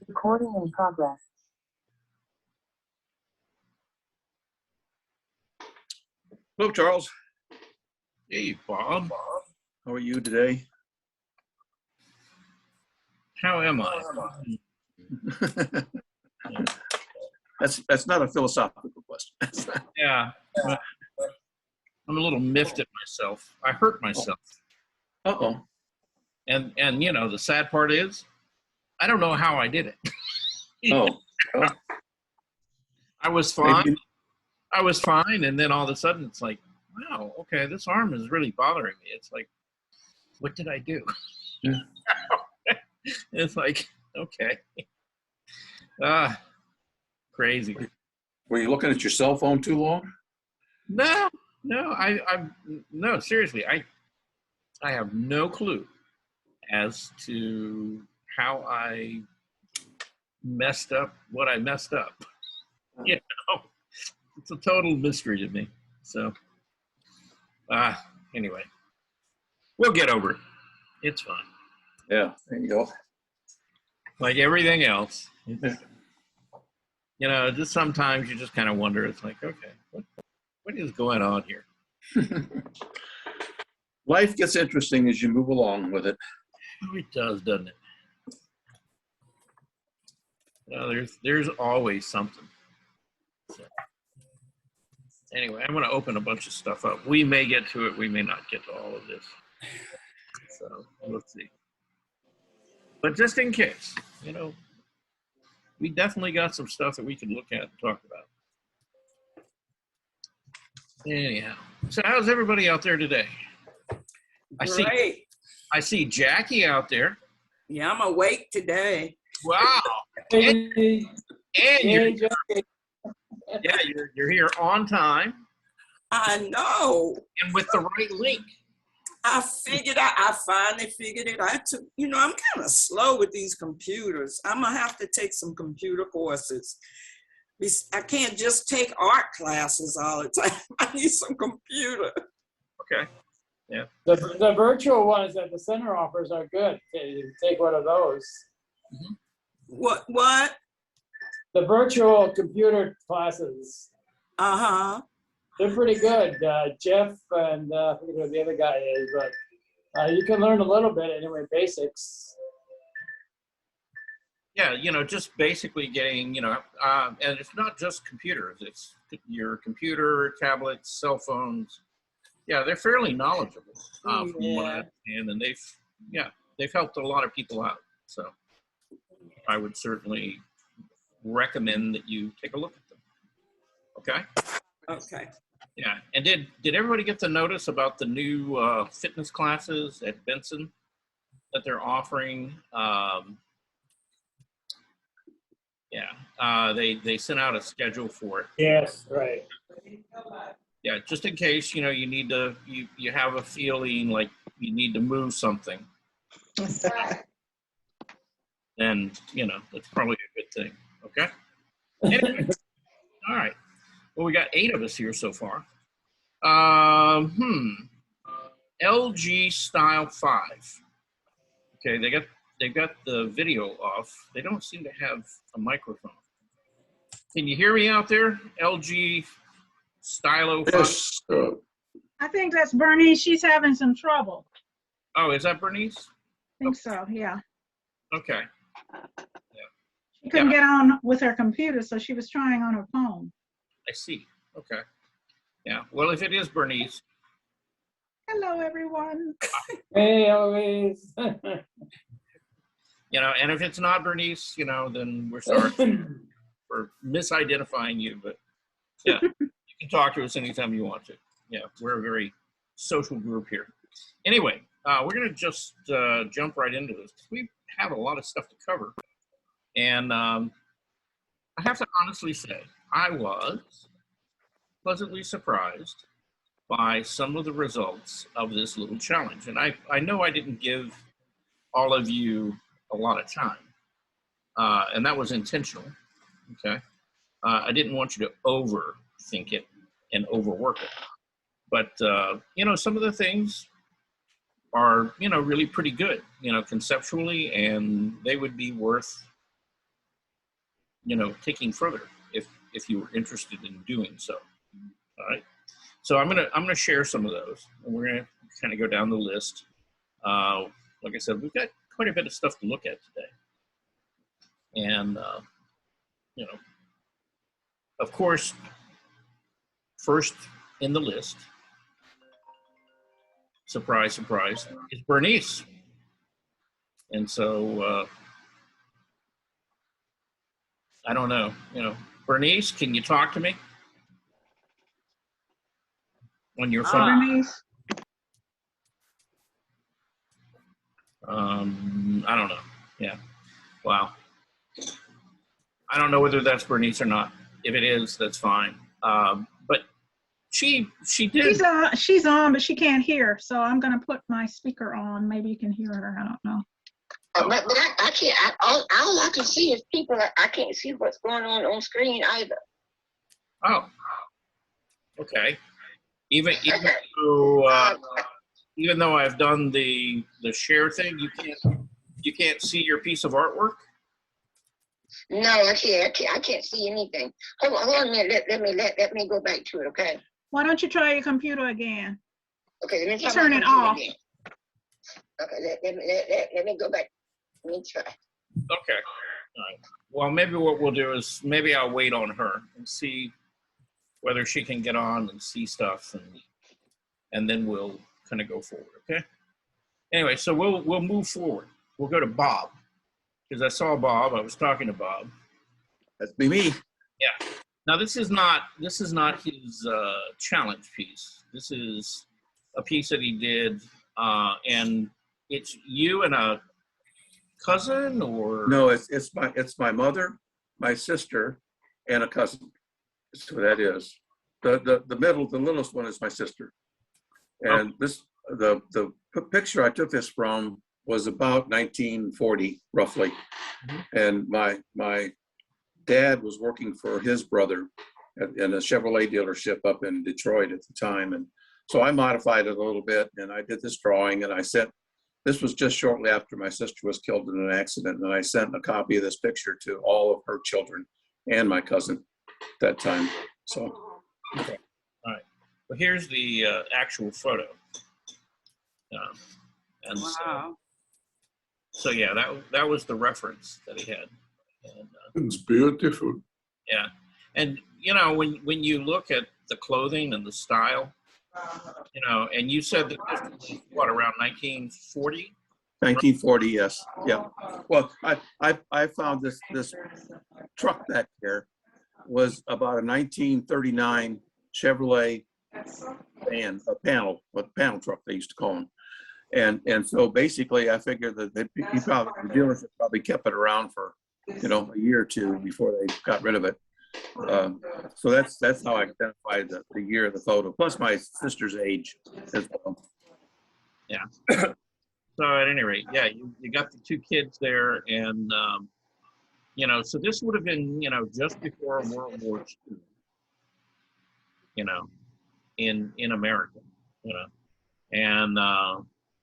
Recording in progress. Hello, Charles. Hey, Bob. How are you today? How am I? That's not a philosophical question. Yeah. I'm a little miffed at myself. I hurt myself. Uh-oh. And you know, the sad part is, I don't know how I did it. Oh. Well, I was fine. maybe. I was fine, and then all of a sudden it's like, wow, okay, this arm is really bothering me. It's like, what did I do? Yeah. It's like, okay. Crazy. Were you looking at your cell phone too long? No, no, seriously, I have no clue as to how I messed up what I messed up. You know, it's a total mystery to me. So, anyway, we'll get over it. It's fine. Yeah, there you go. Like everything else, Yeah. you know, just sometimes you just kind of wonder. It's like, okay, what is going on here? Life gets interesting as you move along with it. It does, doesn't it? There's always something. So, anyway, I'm going to open a bunch of stuff up. We may get to it. We may not get to all of this. So let's see. But just in case, you know, we definitely got some stuff that we can look at and talk about. Anyhow, so how's everybody out there today? Great. I see Jackie out there. Yeah, I'm awake today. Wow. And you're here on time. I know. And with the right link. I finally figured it out. I'm kind of slow with these computers. I'm going to have to take some computer courses. I can't just take art classes all the time. I need some computer. Okay. Yeah. The virtual ones that the center offers are good. Take one of those. What? The virtual computer classes Uh-huh. They're pretty good. Jeff and I forget who the other guy is, but you can learn a little bit anyway, basics. Yeah, you know, just basically getting, you know, and it's not just computers, it's your computer, tablets, cell phones. Yeah, they're fairly knowledgeable from what I understand, and they've helped a lot of people out. So I would certainly recommend that you take a look at them. Okay? Okay. Yeah, and did everybody get the notice about the new fitness classes at Benson that they're offering? They sent out a schedule for it. Yes, right. Yeah, just in case, you know, you need to, you have a feeling like you need to move something, then, you know, that's probably a good thing. Okay? Anyway, all right. Well, we got 8 of us here so far. LG Style 5. Okay, they've got the video off. They don't seem to have a microphone. Can you hear me out there? LG Stylo 5? Yes. I think that's Bernice. She's having some trouble. Oh, is that Bernice? I think so, yeah. Okay. She couldn't get on with her computer, so she was trying on her phone. I see. Okay. Yeah. Well, if it is Bernice, Hello, everyone. Hey, always. you know, and if it's not Bernice, you know, then we're sorry for misidentifying you. But yeah, you can talk to us anytime you want to. Yeah, we're a very social group here. Anyway, we're going to just jump right into this. We have a lot of stuff to cover. And I have to honestly say, I was pleasantly surprised by some of the results of this little challenge. And I know I didn't give all of you a lot of time, and that was intentional, okay? I didn't want you to overthink it and overwork it. But, you know, some of the things are, you know, really pretty good, you know, conceptually, and they would be worth, you know, taking further if you were interested in doing so. All right. So I'm gonna share some of those, and we're gonna kind of go down the list. Like I said, we've got quite a bit of stuff to look at today, and you know, of course, first in the list, surprise, surprise, is Bernice, and so I don't know, you know, Bernice, can you talk to me on your phone? Bernice. I don't know. Yeah. Wow. I don't know whether that's Bernice or not. If it is, that's fine. But she did. She's on, but she can't hear. So I'm going to put my speaker on. Maybe you can hear her. I don't know. But I can't. All I can see is people. I can't see what's going on screen either. Oh. Okay. Even though I've done the share thing, you can't see your piece of artwork. No, I can't see anything. Hold on a minute. Let me go back to it. Okay. Why don't you try your computer again? Okay. Let me Turn it off. again. Okay. Let me go back. Let me try. Okay. All right. Well, maybe what we'll do is maybe I'll wait on her and see whether she can get on and see stuff, and then we'll kind of go forward. Okay. Anyway, so we'll move forward. We'll go to Bob, because I saw Bob. I was talking to Bob. That's me. Yeah. Now this is not his challenge piece. This is a piece that he did, and it's you and a cousin, or No, it's my mother, my sister, and a cousin. That's who that is. The littlest one is my sister. And the picture I took this from was about 1940, roughly. Mm-hmm. And my dad was working for his brother in a Chevrolet dealership up in Detroit at the time. And so I modified it a little bit, and I did this drawing, and I sent, this was just shortly after my sister was killed in an accident, and I sent a copy of this picture to all of her children and my cousin at that time. So Okay. All right. Well, here's the actual photo. And Wow. so yeah, that was the reference that he had. And, It's beautiful. yeah. And, you know, when you look at the clothing and the style, you know, and you said that this was, what, around 1940? 1940, yes. Yeah. Well, I found this truck back there was about a 1939 Chevrolet van, a panel truck they used to call them. And so basically, I figured that the dealership probably kept it around for, you know, a year or two before they got rid of it. So that's how I identified the year of the photo, plus my sister's age as well. Yeah. So at any rate, yeah, you got the two kids there, and you know, so this would have been, you know, just before World War II, you know, in America, you know,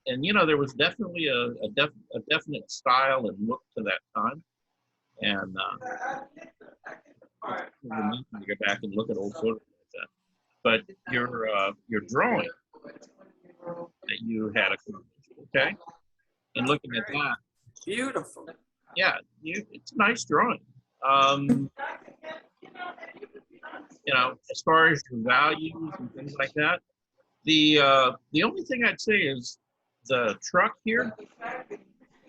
and you know, there was definitely a definite style and look to that time, and we need to go back and look at old photos like that. But your drawing that you had accomplished, okay, and looking at that, Beautiful. yeah, it's a nice drawing. You know, as far as your values and things like that, the only thing I'd say is the truck here,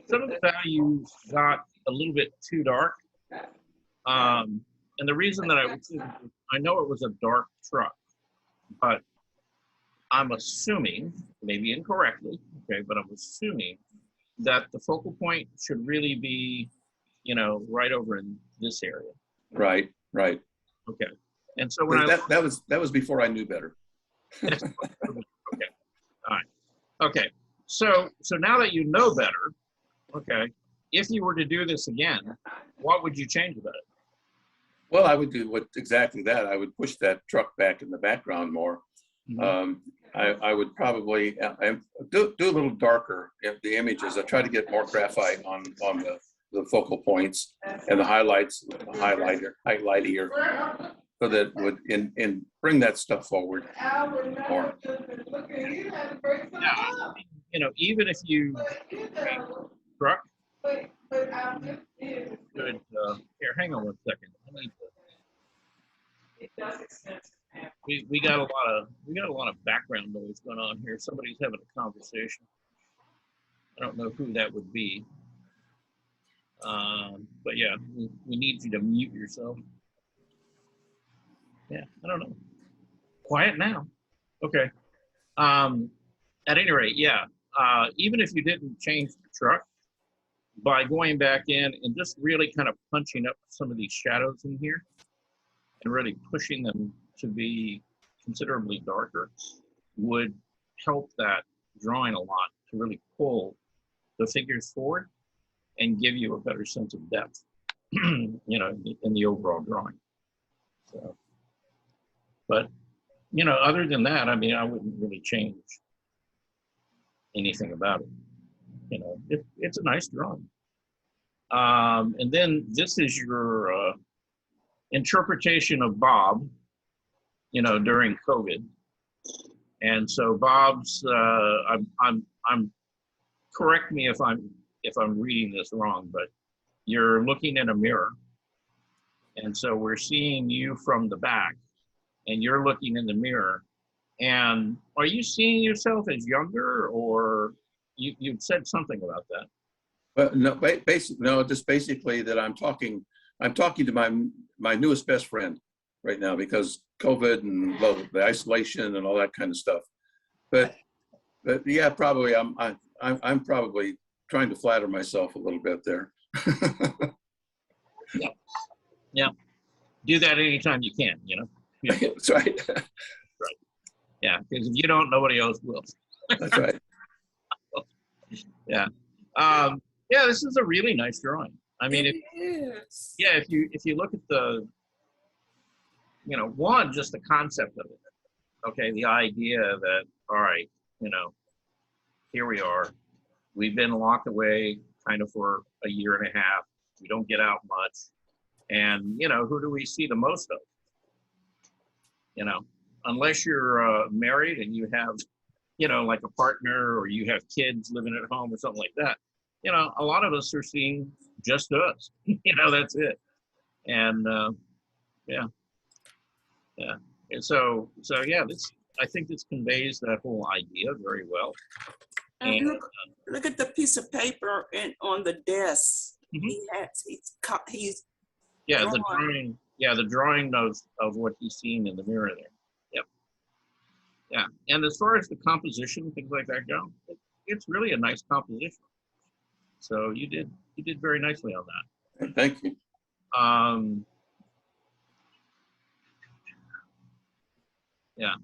some of the values got a little bit too dark. And the reason that I know it was a dark truck, but I'm assuming, maybe incorrectly, okay, but I'm assuming that the focal point should really be, you know, right over in this area. Right. Okay. And so when that was before I knew better. okay. All right. Okay. So now that you know better, okay, if you were to do this again, what would you change about it? Well, I would do exactly that. I would push that truck back in the background more. Mm-hmm. I would probably do a little darker the images. I try to get more graphite on the focal points and the highlights, highlightier, so that would bring that stuff forward more. Yeah, you know, even if you truck, good. Here, hang on one second. I need to, we got a lot of background noise going on here. Somebody's having a conversation. I don't know who that would be. But yeah, we need you to mute yourself. Yeah, I don't know. Quiet now. Okay. At any rate, yeah. Even if you didn't change the truck, by going back in and just really kind of punching up some of these shadows in here and really pushing them to be considerably darker would help that drawing a lot to really pull the figures forward and give you a better sense of depth, you know, in the overall drawing. So, but, you know, other than that, I mean, I wouldn't really change anything about it. You know, it's a nice drawing. And then this is your interpretation of Bob, you know, during COVID. And so Bob's, I'm correct me if I'm reading this wrong, but you're looking in a mirror. And so we're seeing you from the back and you're looking in the mirror. And are you seeing yourself as younger, or you've said something about that? But no, just basically that I'm talking to my newest best friend right now because COVID and the isolation and all that kind of stuff. But yeah, probably I'm probably trying to flatter myself a little bit there. Yeah. Do that anytime you can, you know? Yeah. That's right. Right. Yeah, because if you don't, nobody else will. That's right. Yeah. Yeah, this is a really nice drawing. I mean, yeah, if you look at the, you know, one, just the concept of it. Okay, the idea that, all right, you know, here we are. We've been locked away kind of for a year and a half. We don't get out much. And, you know, who do we see the most of? You know, unless you're married and you have, you know, like a partner or you have kids living at home or something like that, you know, a lot of us are seeing just us. You know, that's it. And yeah, yeah. And so yeah, I think this conveys that whole idea very well. And Look at the piece of paper on the desk. Mhm. He's yeah, drawing. the drawing of what he's seeing in the mirror there. Yep. Yeah. And as far as the composition, things like that go, it's really a nice composition. So you did very nicely on that. Thank you. Yeah.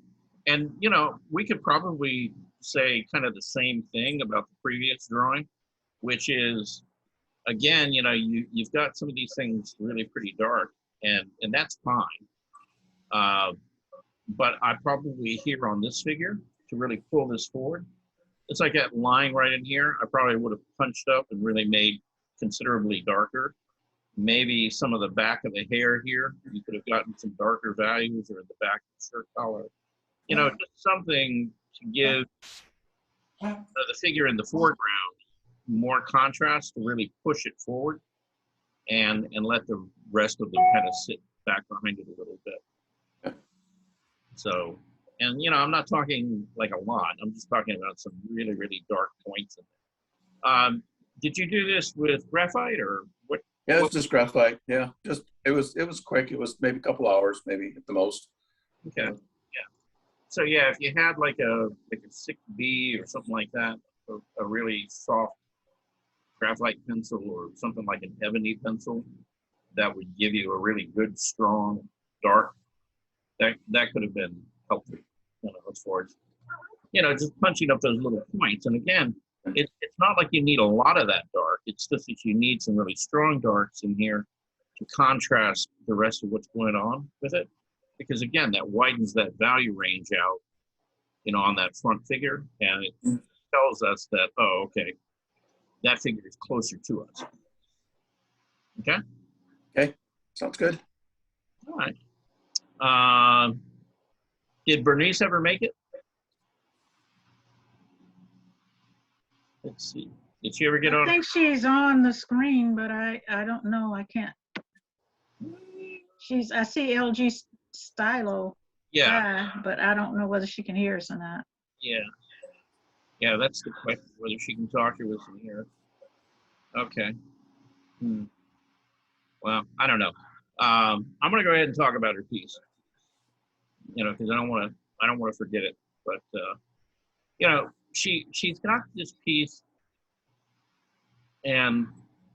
And, you know, we could probably say kind of the same thing about the previous drawing, which is, again, you know, you've got some of these things really pretty dark, and that's fine. But I probably here on this figure, to really pull this forward, it's like that line right in here, I probably would have punched up and really made considerably darker. Maybe some of the back of the hair here, you could have gotten some darker values, or the back of the shirt collar. You know, just something to give the figure in the foreground more contrast, to really push it forward and let the rest of them kind of sit back behind it a little bit. So, and you know, I'm not talking like a lot, I'm just talking about some really, really dark points in there. Did you do this with graphite or what? Yeah, it's just graphite. Yeah, just it was quick. It was maybe a couple hours, maybe at the most. Okay. Yeah. So yeah, if you had like a 6B or something like that, a really soft graphite pencil or something like an ebony pencil, that would give you a really good, strong, dark. That could have been helpful, you know, as far as, you know, just punching up those little points. And again, it's not like you need a lot of that dark. It's just that you need some really strong darks in here to contrast the rest of what's going on with it. Because again, that widens that value range out, you know, on that front figure, and it tells us that, oh, okay, that figure is closer to us. Okay? Okay, sounds good. All right. Did Bernice ever make it? Let's see. Did she ever get I on? think she's on the screen, but I don't know. I can't. I see LG Stylo. Yeah. But I don't know whether she can hear us or not. Yeah. Yeah, that's the question, whether she can talk to us in here. Okay. Well, I don't know. I'm gonna go ahead and talk about her piece. You know, because I don't want to forget it. But you know, she's got this piece, and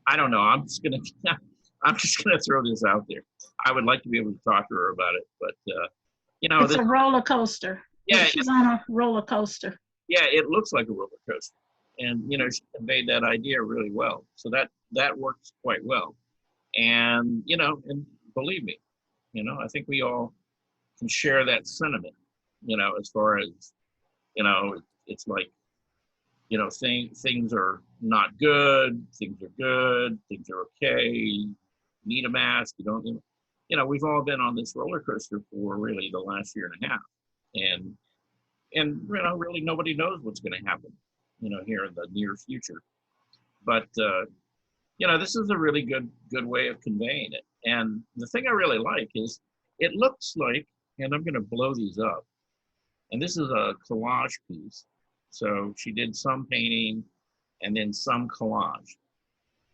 I don't know. I'm just gonna throw this out there. I would like to be able to talk to her about it, but you know, It's a roller coaster. Yeah, she's on a roller coaster. Yeah, it looks like a roller coaster, and you know, she conveyed that idea really well. So that works quite well. And you know, and believe me, you know, I think we all can share that sentiment. You know, as far as, you know, it's like, you know, things are not good, things are good, things are okay. You need a mask, you don't. You know, we've all been on this roller coaster for really the last year and a half, and you know, really nobody knows what's going to happen, you know, here in the near future. But you know, this is a really good way of conveying it. And the thing I really like is it looks like, and I'm going to blow these up, and this is a collage piece. So she did some painting and then some collage.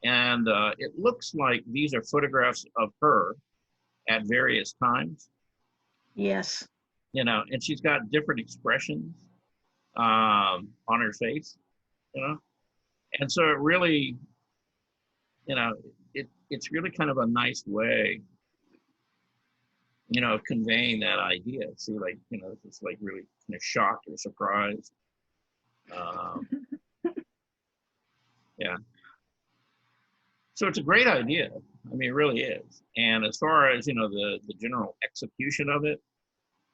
And it looks like these are photographs of her at various times. Yes. You know, and she's got different expressions on her face, you know. And so it really, you know, it's really kind of a nice way, you know, of conveying that idea. See, like, you know, it's like really kind of shocked or surprised. Yeah. So it's a great idea. I mean, it really is. And as far as, you know, the general execution of it,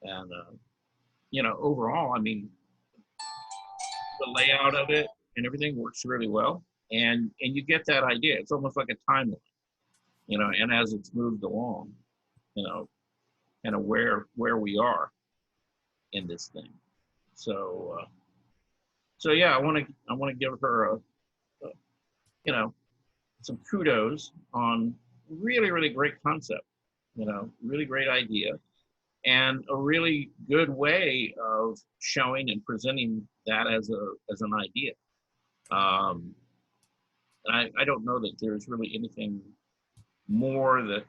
and, you know, overall, I mean, the layout of it and everything works really well. And you get that idea. It's almost like a timeline, you know, and as it's moved along, you know, kind of where we are. in this thing. So, so yeah, I want to give her a, you know, some kudos on really great concept, you know, really great idea, and a really good way of showing and presenting that as an idea. And I don't know that there's really anything more that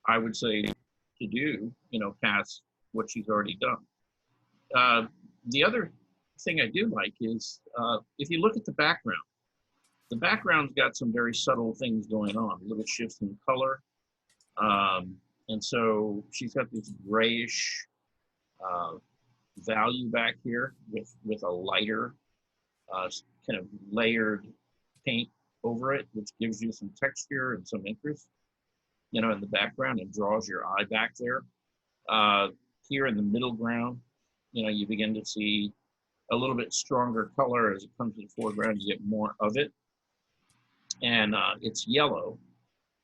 I would say to do, you know, past what she's already done. The other thing I do like is if you look at the background's got some very subtle things going on, little shifts in color. And so she's got this grayish value back here with a lighter kind of layered paint over it, which gives you some texture and some interest, you know, in the background and draws your eye back there. Here in the middle ground, you know, you begin to see a little bit stronger color as it comes to the foreground. You get more of it. And it's yellow,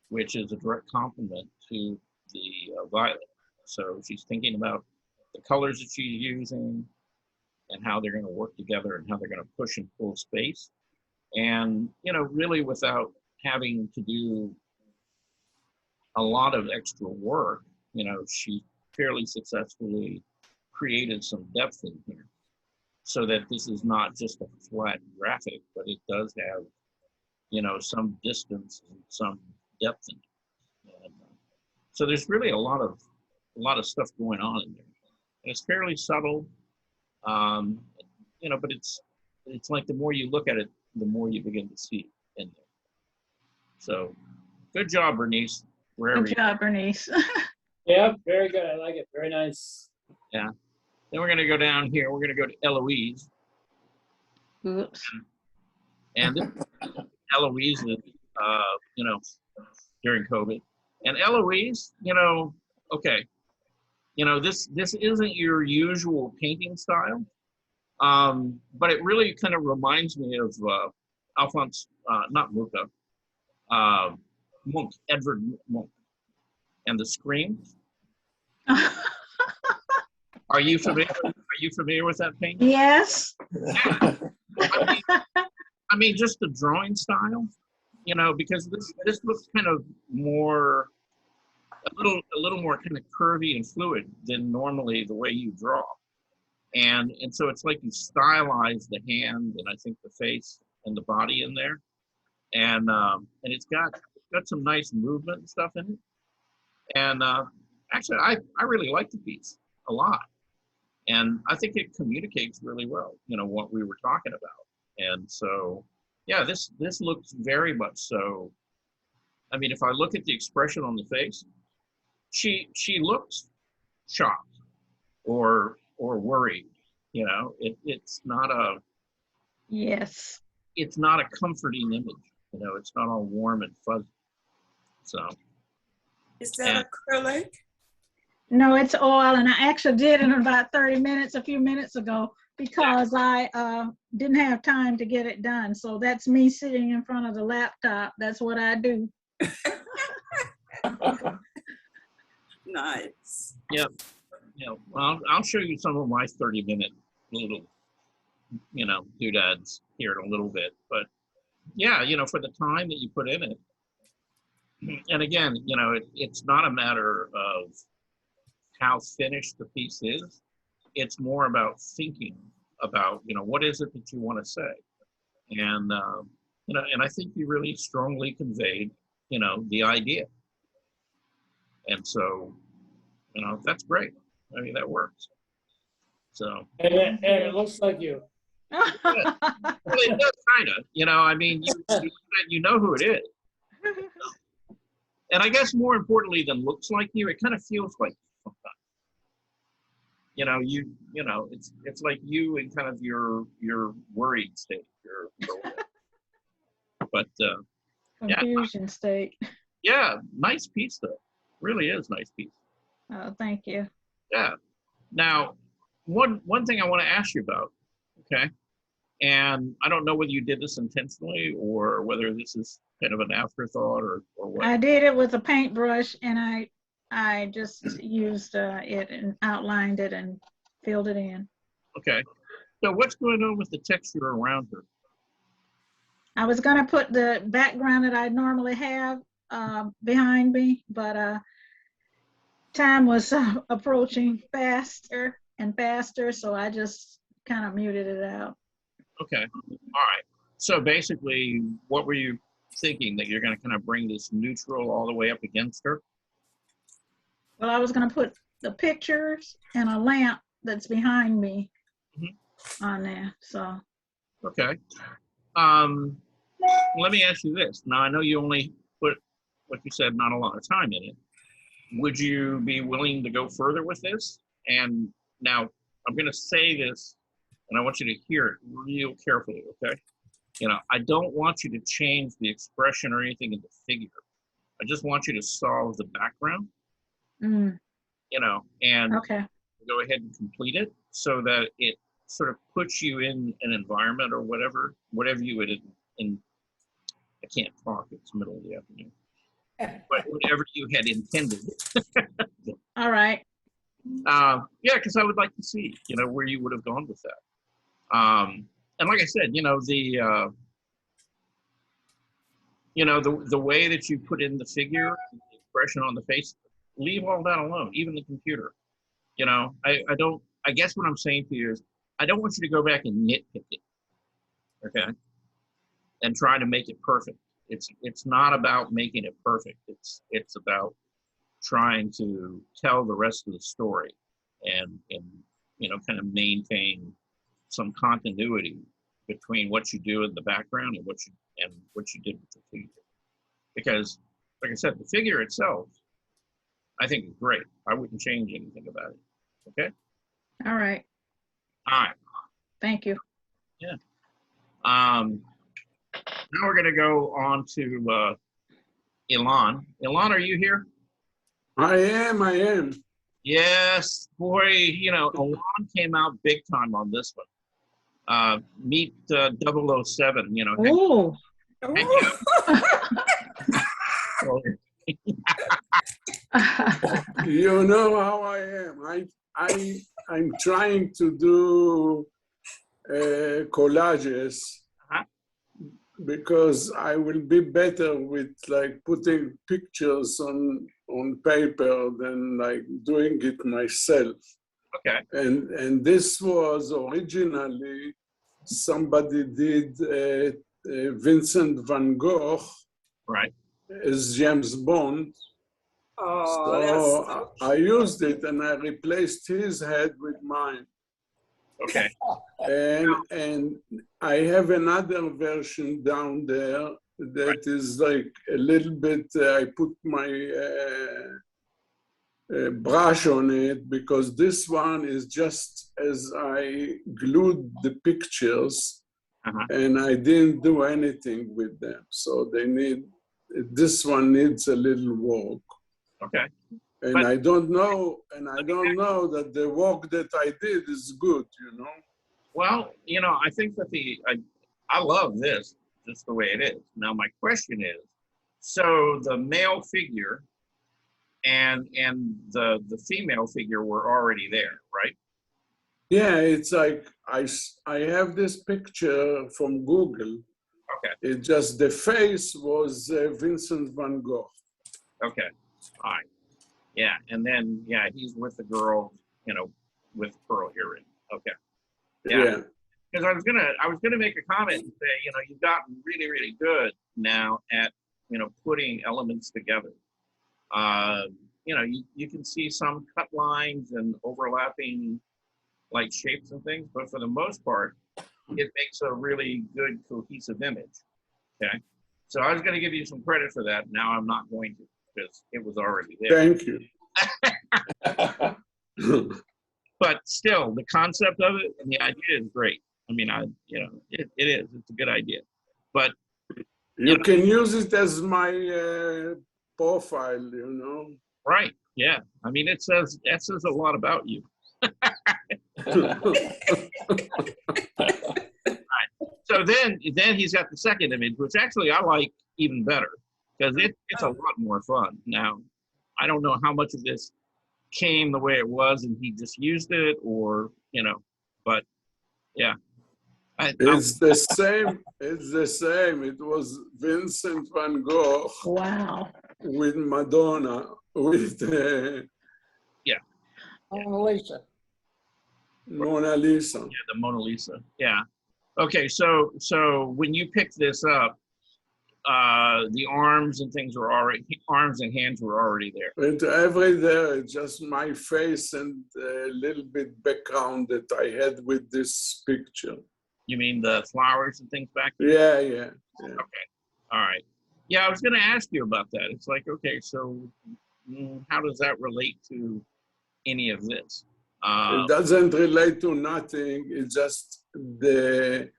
which is a direct complement to the violet. So she's thinking about the colors that she's using and how they're going to work together and how they're going to push and pull space. And, you know, really without having to do a lot of extra work, you know, she fairly successfully created some depth in here so that this is not just a flat graphic, but it does have, you know, some distance and some depth in it. And, so there's really a lot of stuff going on in there. And it's fairly subtle, you know, but it's like the more you look at it, the more you begin to see in there. So good job, Bernice. Good job, Bernice. Yeah, very good. I like it. Very nice. Yeah. Then we're going to go down here. We're going to go to Eloise. Oops. And this Eloise is, you know, during COVID. And Eloise, you know, okay, you know, this isn't your usual painting style, but it really kind of reminds me of Alphonse, not Mucha, Monk, Edvard Monk, and the Screams. Are you familiar with that painting? Yes. Yeah. I mean, just the drawing style, you know, because this looks kind of more, a little more kind of curvy and fluid than normally the way you draw. And so it's like you stylize the hand and I think the face and the body in there. And it's got some nice movement and stuff in it. And actually, I really like the piece a lot. And I think it communicates really well, you know, what we were talking about. And so, yeah, this looks very much so. I mean, if I look at the expression on the face, she looks shocked or worried. You know, it's not a Yes. It's not a comforting image. You know, it's not all warm and fuzzy. So. Is that acrylic? No, it's oil, and I actually did it in about 30 minutes, a few minutes ago, because I didn't have time to get it done. So that's me sitting in front of the laptop. That's what I do. Nice. Yep. Yeah. Well, I'll show you some of my 30-minute little, you know, doodads here in a little bit. But yeah, you know, for the time that you put in it, and again, you know, it's not a matter of how finished the piece is. It's more about thinking about, you know, what is it that you want to say, and you know, and I think you really strongly conveyed, you know, the idea, and so, you know, that's great. I mean, that works. So. And it looks like you. Well, it does kind of, you know. I mean, you know who it is. And I guess more importantly than looks like you, it kind of feels like you sometimes. You know, you know, it's like you in kind of your worried state, but Confusion state. yeah, nice piece though. Really is nice piece. Oh, thank you. Yeah. Now, one thing I want to ask you about, okay? And I don't know whether you did this intentionally or whether this is kind of an afterthought or what. I did it with a paintbrush, and I just used it and outlined it and filled it in. Okay. So what's going on with the texture around her? I was gonna put the background that I normally have behind me, but time was approaching faster and faster, so I just kind of muted it out. Okay. All right. So basically, what were you thinking, that you're going to kind of bring this neutral all the way up against her? Well, I was gonna put the pictures and a lamp that's behind me on there, so. Okay. Let me ask you this. Now, I know you only put, what you said, not a lot of time in it. Would you be willing to go further with this? And now I'm going to say this, and I want you to hear it real carefully, okay? You know, I don't want you to change the expression or anything in the figure. I just want you to solve the background, you know, and Okay. go ahead and complete it so that it sort of puts you in an environment or whatever you would in. I can't talk, it's middle of the afternoon. But whatever you had intended. All right. Yeah, because I would like to see, you know, where you would have gone with that. And like I said, you know, the way that you put in the figure, the expression on the face, leave all that alone, even the computer. You know, I guess what I'm saying to you is, I don't want you to go back and nitpick it, okay? And try to make it perfect. It's not about making it perfect. It's about trying to tell the rest of the story and you know, kind of maintain some continuity between what you do in the background and what you did with the figure. Because, like I said, the figure itself, I think is great. I wouldn't change anything about it. Okay? All right. All right. Thank you. Yeah. Now we're going to go on to Ilan. Ilan, are you here? I am. Yes, boy, you know, Ilan came out big time on this one. Meet 007, you know. Oh. You know how I am. I'm trying to do collages because I will be better with like putting pictures on paper than like doing it myself. Okay. And this was originally somebody did Vincent van Gogh, right, as James Bond. So I used it and I replaced his head with mine. Okay. And I have another version down there that is like a little bit, I put my brush on it because this one is just as I glued the pictures and I didn't do anything with them. So this one needs a little work. Okay. And I don't know that the work that I did is good, you know? Well, you know, I think that I love this just the way it is. Now, my question is, so the male figure and the female figure were already there, right? Yeah, it's like I have this picture from Google. Okay. It just, the face was Vincent van Gogh. Okay. All right. Yeah, and then he's with the girl, you know, with pearl earring. Okay. Yeah. Because I was gonna make a comment and say, you know, you've gotten really, really good now at, you know, putting elements together. You know, you can see some cut lines and overlapping like shapes and things, but for the most part, it makes a really good cohesive image. Okay. So I was going to give you some credit for that. Now I'm not going to, because it was already there. Thank you. But still, the concept of it and the idea is great. I mean, you know, it is. It's a good idea. But you can use it as my profile, you know. Right. Yeah. I mean, that says a lot about you. Right. So then he's got the second image, which actually I like even better because it's a lot more fun. Now, I don't know how much of this came the way it was and he just used it, or but yeah. It's the same. It's the same. It was Vincent van Gogh Wow. with Madonna, with Mona Lisa. Mona Lisa. Yeah, the Mona Lisa. Yeah. Okay, so when you picked this up, the arms and hands were already there. And every there, it's just my face and a little bit background that I had with this picture. You mean the flowers and things back there? Yeah. Okay. All right. Yeah, I was going to ask you about that. It's like, okay, so how does that relate to any of this? It doesn't relate to nothing. It's just the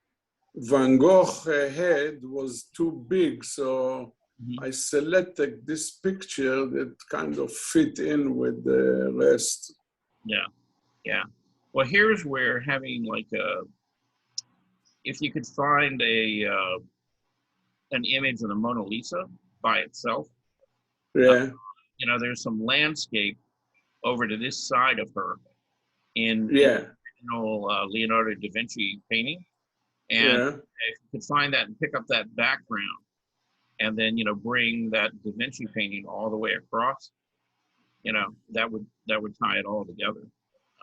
Van Gogh head was too big, so I selected this picture that kind of fit in with the rest. Yeah. Well, here's where having like if you could find an image of the Mona Lisa by itself, Yeah. There's some landscape over to this side of her in original Leonardo da Vinci painting. And if you could find that and pick up that background and then, bring that Da Vinci painting all the way across, that would tie it all together.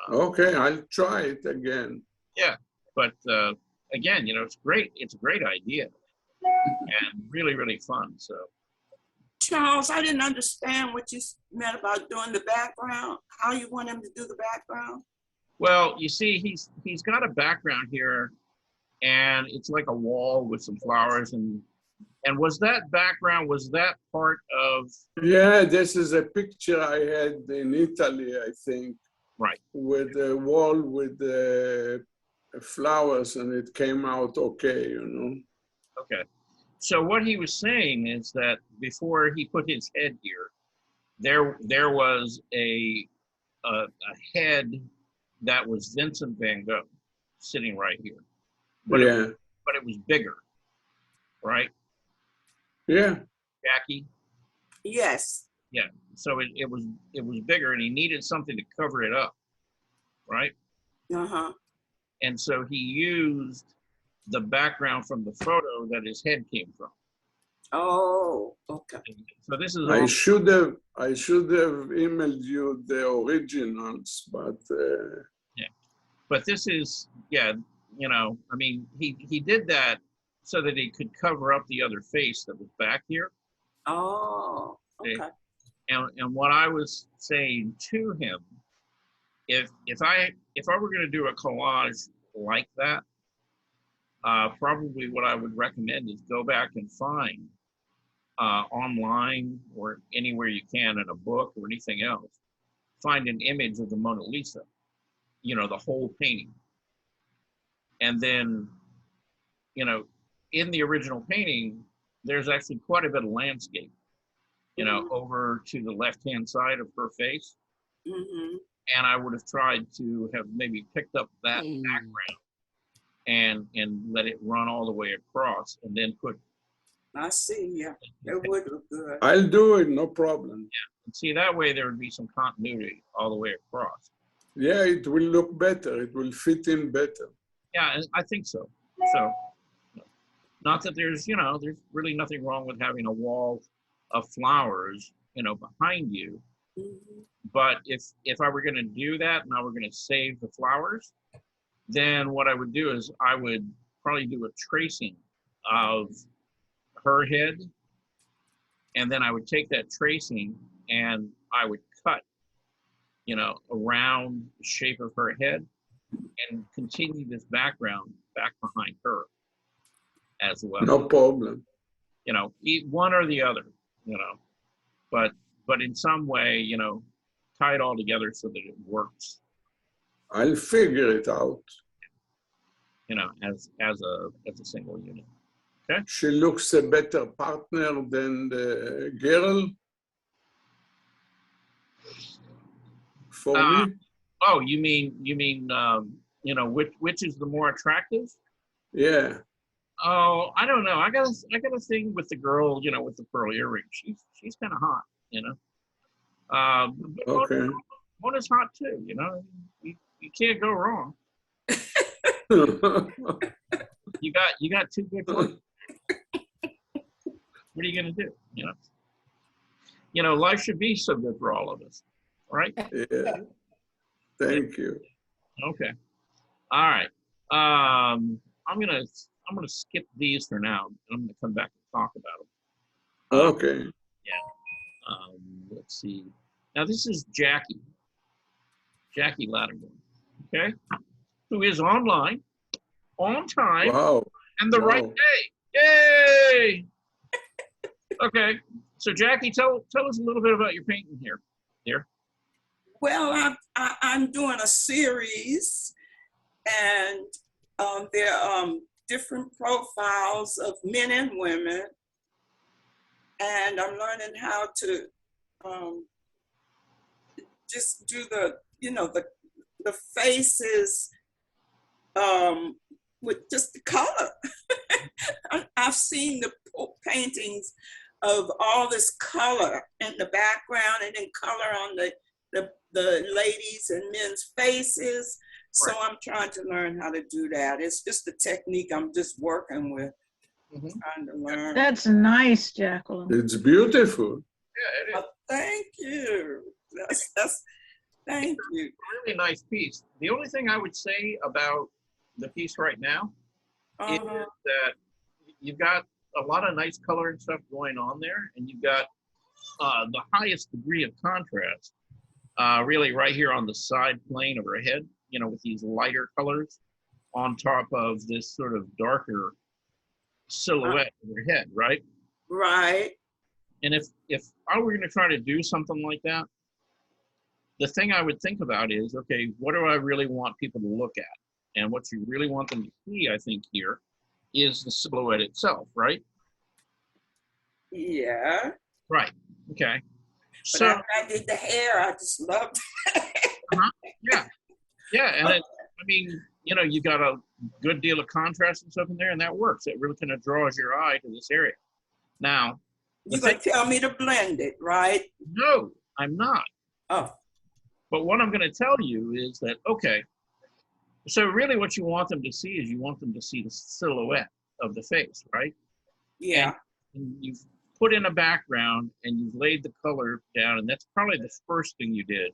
Okay, I'll try it again. Yeah, but again, it's great. It's a great idea and really, really fun. So, Charles, I didn't understand what you meant about doing the background. How you want him to do the background? well, you see, he's got a background here, and it's like a wall with some flowers and was that background, was that part of? Yeah, this is a picture I had in Italy, I think. Right. With a wall with the flowers, and it came out okay, Okay. So what he was saying is that before he put his head here, there was a head that was Vincent van Gogh sitting right here. But but it was bigger, right? Yeah. Jackie? Yes. Yeah. So it was bigger, and he needed something to cover it up, right? Uh-huh. And so he used the background from the photo that his head came from. Oh, okay. So this is I should have emailed you the originals, but but this is, I mean, he did that so that he could cover up the other face that was back here. Oh, okay. And what I was saying to him, if I were going to do a collage like that, probably what I would recommend is go back and find online or anywhere you can in a book or anything else, find an image of the Mona Lisa, the whole painting. And then, in the original painting, there's actually quite a bit of landscape, over to the left-hand side of her face. Mm-hmm. And I would have tried to have maybe picked up that background and let it run all the way across, and then put. I see, yeah. It would look good. I'll do it, no problem. Yeah. And see, that way there would be some continuity all the way across. Yeah, it will look better. It will fit in better. Yeah, I think so. So, not that there's really nothing wrong with having a wall of flowers, behind you. Mm-hmm. But if I were going to do that and I were going to save the flowers, then what I would do is I would probably do a tracing of her head, and then I would take that tracing and I would cut, around the shape of her head and continue this background back behind her as well. No problem. One or the other, but in some way, tie it all together so that it works. I'll figure it out. As a single unit. Okay. She looks a better partner than the girl for me. Oh, you mean which is the more attractive? Yeah. Oh, I don't know. I got a thing with the girl, with the pearl earring. She's kind of hot, Okay. One is hot too, you know. You can't go wrong. You got two good colors. What are you gonna do? You know, life should be so good for all of us, right? Yeah. Thank you. Okay. All right. I'm gonna skip these for now. I'm gonna come back and talk about them. Okay. Let's see. Now this is Jackie Lattimore, okay, who is online, on time, Wow. and the right Wow. day. Yay! Okay, so Jackie, tell us a little bit about your painting here, dear. Well, I'm doing a series, and there are different profiles of men and women, and I'm learning how to just do the faces with just the color. I've seen the paintings of all this color in the background and then color on the ladies and men's faces. So I'm trying to learn how to do that. It's just a technique I'm just working with, trying to learn. That's nice, Jacqueline. It's beautiful. Yeah, it is. Thank you. That's thank you. A really nice piece. The only thing I would say about the piece right now is that you've got a lot of nice color and stuff going on there, and you've got the highest degree of contrast really right here on the side plane of her head, you know, with these lighter colors on top of this sort of darker silhouette of her head, right? Right. And if I were going to try to do something like that, the thing I would think about is, okay, what do I really want people to look at? And what you really want them to see, I think, here is the silhouette itself, right? Yeah. Right. Okay. But So after I did the hair, I just loved it. yeah, and I mean, you know, you got a good deal of contrast and stuff in there, and that works. It really kind of draws your eye to this area. Now, You're going to tell me to blend it, right? no, I'm not. Oh. But what I'm going to tell you is that, okay, so really what you want them to see is you want them to see the silhouette of the face, right? Yeah. And you've put in a background and you've laid the color down, and that's probably the first thing you did.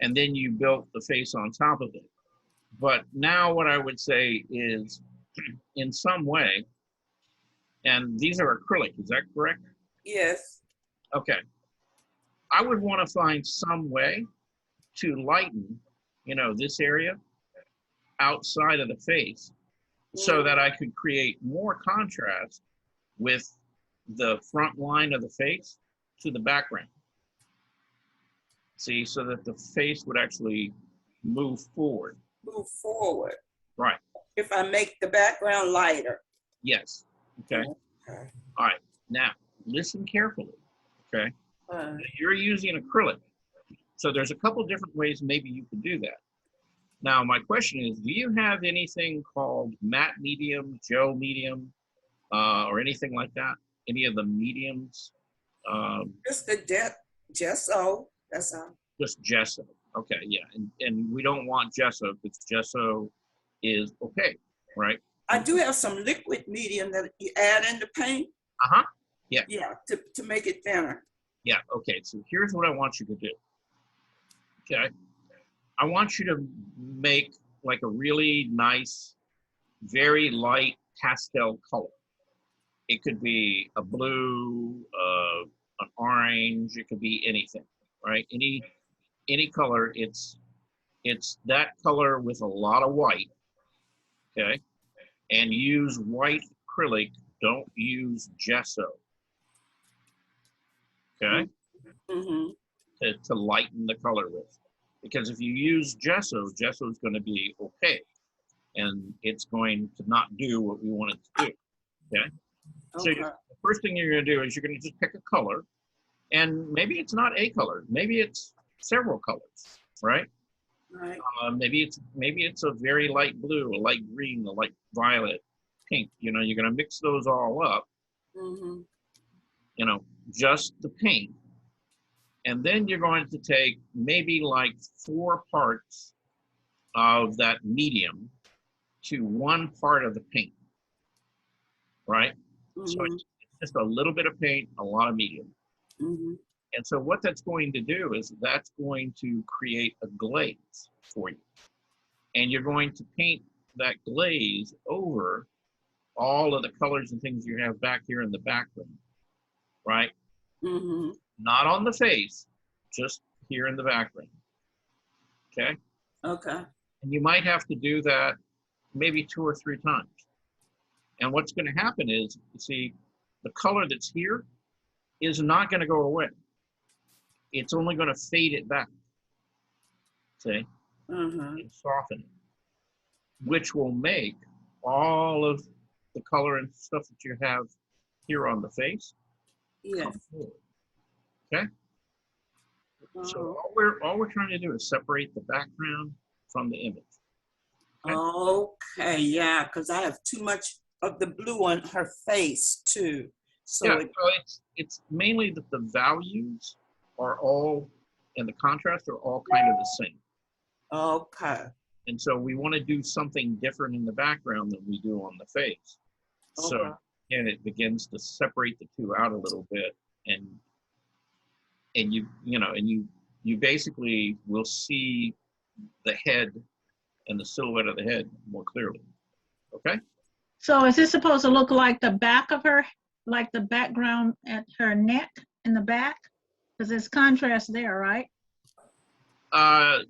And then you built the face on top of it. But now what I would say is, in some way, and these are acrylic, is that correct? Yes. Okay. I would want to find some way to lighten, you know, this area outside of the face so that I could create more contrast with the front line of the face to the background. See, so that the face would actually move forward. Move forward. Right. If I make the background lighter. Yes. Okay. All right. Now, listen carefully. Okay. You're using acrylic. So there's a couple different ways maybe you could do that. Now, my question is, do you have anything called matte medium, gel medium, or anything like that? Any of the mediums? Just the gesso. That's all. Just gesso. Okay, yeah. And we don't want gesso because gesso is okay, right? I do have some liquid medium that you add in the paint. Uh-huh. Yeah. Yeah, to make it thinner. Yeah, okay. So here's what I want you to do. Okay. I want you to make like a really nice, very light pastel color. It could be a blue, an orange, it could be anything, right? Any color, it's that color with a lot of white, okay? And use white acrylic, don't use gesso, okay? To lighten the color with. Because if you use gesso, gesso is going to be okay. And it's going to not do what we want it to do, okay? So the first thing you're going to do is you're going to just pick a color. And maybe it's not a color. Maybe it's several colors, right? Right. Maybe it's a very light blue, a light green, a light violet, pink. You know, you're going to mix those all up. You know, just the paint. And then you're going to take maybe like 4 parts of that medium to 1 part of the paint, right? So Mhm. it's just a little bit of paint, a lot of medium. Mhm. And so what that's going to do is that's going to create a glaze for you. And you're going to paint that glaze over all of the colors and things you have back here in the background, right? Mhm. Not on the face, just here in the background, okay? Okay. And you might have to do that maybe 2 or 3 times. And what's going to happen is, you see, the color that's here is not going to go away. It's only going to fade it back, see, Mhm. and soften it, which will make all of the color and stuff that you have here on the face come Yes. forward. Okay? So Uh-huh. all we're trying to do is separate the background from the image. Okay. Yeah, because I have too much of the blue on her face too. So Yeah, so it's mainly that the values are all, and the contrast are all kind of the same. okay. And so we want to do something different in the background than we do on the face. So Okay. again, it begins to separate the two out a little bit, and you basically will see the head and the silhouette of the head more clearly. Okay? So is this supposed to look like the back of her, like the background at her neck in the back? Because there's contrast there, right?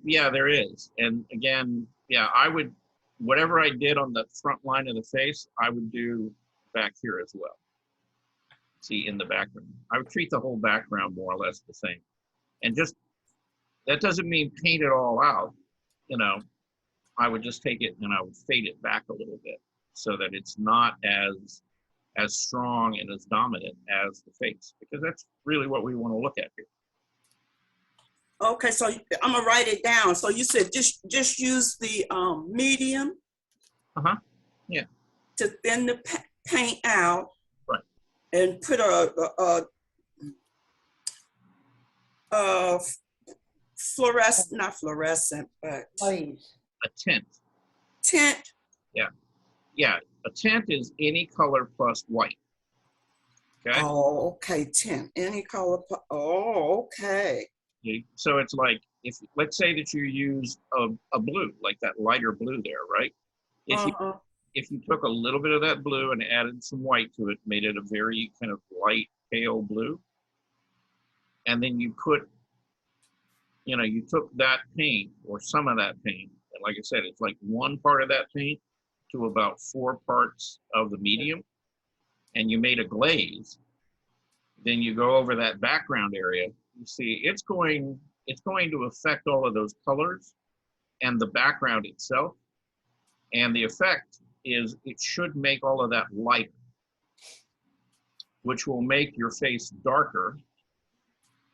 Yeah, there is. And again, yeah, whatever I did on the front line of the face, I would do back here as well. See, in the background. I would treat the whole background more or less the same. And just, that doesn't mean paint it all out, I would just take it and I would fade it back a little bit so that it's not as strong and as dominant as the face, because that's really what we want to look at here. Okay, so I'm gonna write it down. So you said just use the medium. Yeah. To thin the paint out. Right. And put a fluorescent, not fluorescent, but A tint. tint. Yeah, a tint is any color plus white. Okay. Oh, okay, tint, any color. Oh, okay. So it's like, if let's say that you use a blue, like that lighter blue there, right? If you took a little bit of that blue and added some white to it, made it a very kind of light, pale blue, and then you took that paint or some of that paint, and like I said, it's like 1 part of that paint to about 4 parts of the medium, and you made a glaze, then you go over that background area, you see it's going to affect all of those colors and the background itself. And the effect is it should make all of that lighter, which will make your face darker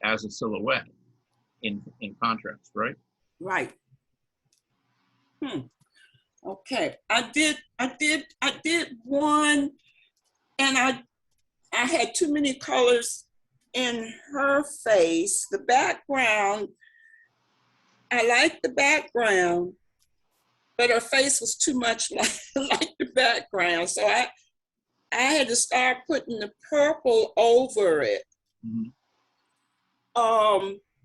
as a silhouette in contrast, right? Right. Okay. I did one, and I had too many colors in her face. The background, I liked the background, but her face was too much like the background. So I had to start putting the purple over it. Mm-hmm.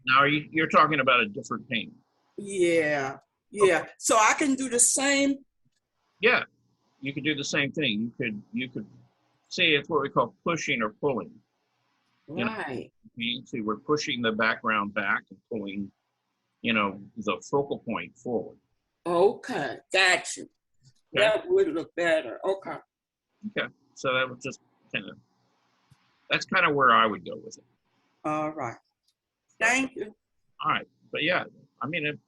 Now you're talking about a different paint. Yeah. Okay. So I can do the same. Yeah, you could do the same thing. You could see, it's what we call pushing or pulling. Right. See, we're pushing the background back and pulling, the focal point forward. Okay, got you. Okay. That would look better. Okay. Okay, so that was just that's kind of where I would go with it. All right. Thank you. All right, but yeah, I mean,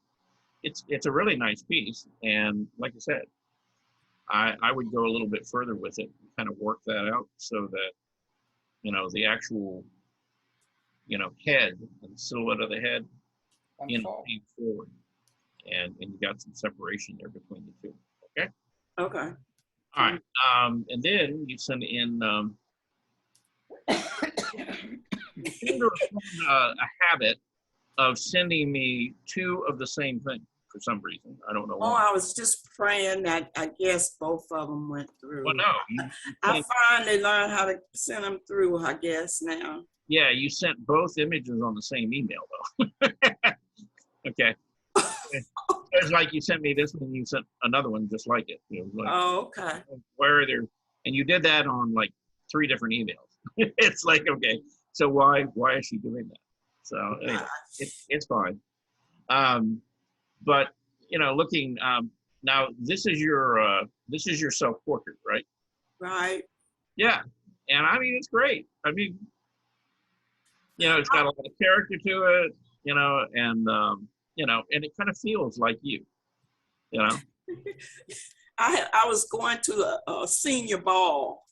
it's a really nice piece, and like I said, I would go a little bit further with it, and kind of work that out so that the actual head and the silhouette of the head came forward, and you got some separation there between the two. Okay. Okay. All right. And then you send in seem to have formed a habit of sending me two of the same thing for some reason. I don't know Oh, why. I was just praying that I guess both of them went through. Well, no, I finally learned how to send them through, I guess, now. yeah, you sent both images on the same email, though. Okay. It's like you sent me this one and you sent another one just like it. You know, like, Oh, okay. where are there? And you did that on like 3 different emails. It's like, okay, so why is she doing that? So anyway, it's fine. But you know, looking now, this is your self-portrait, right? Right. Yeah, and I mean it's great. I mean, you know, it's got a lot of character to it, you know, and you know, and it kind of feels like you know. I was going to a senior ball.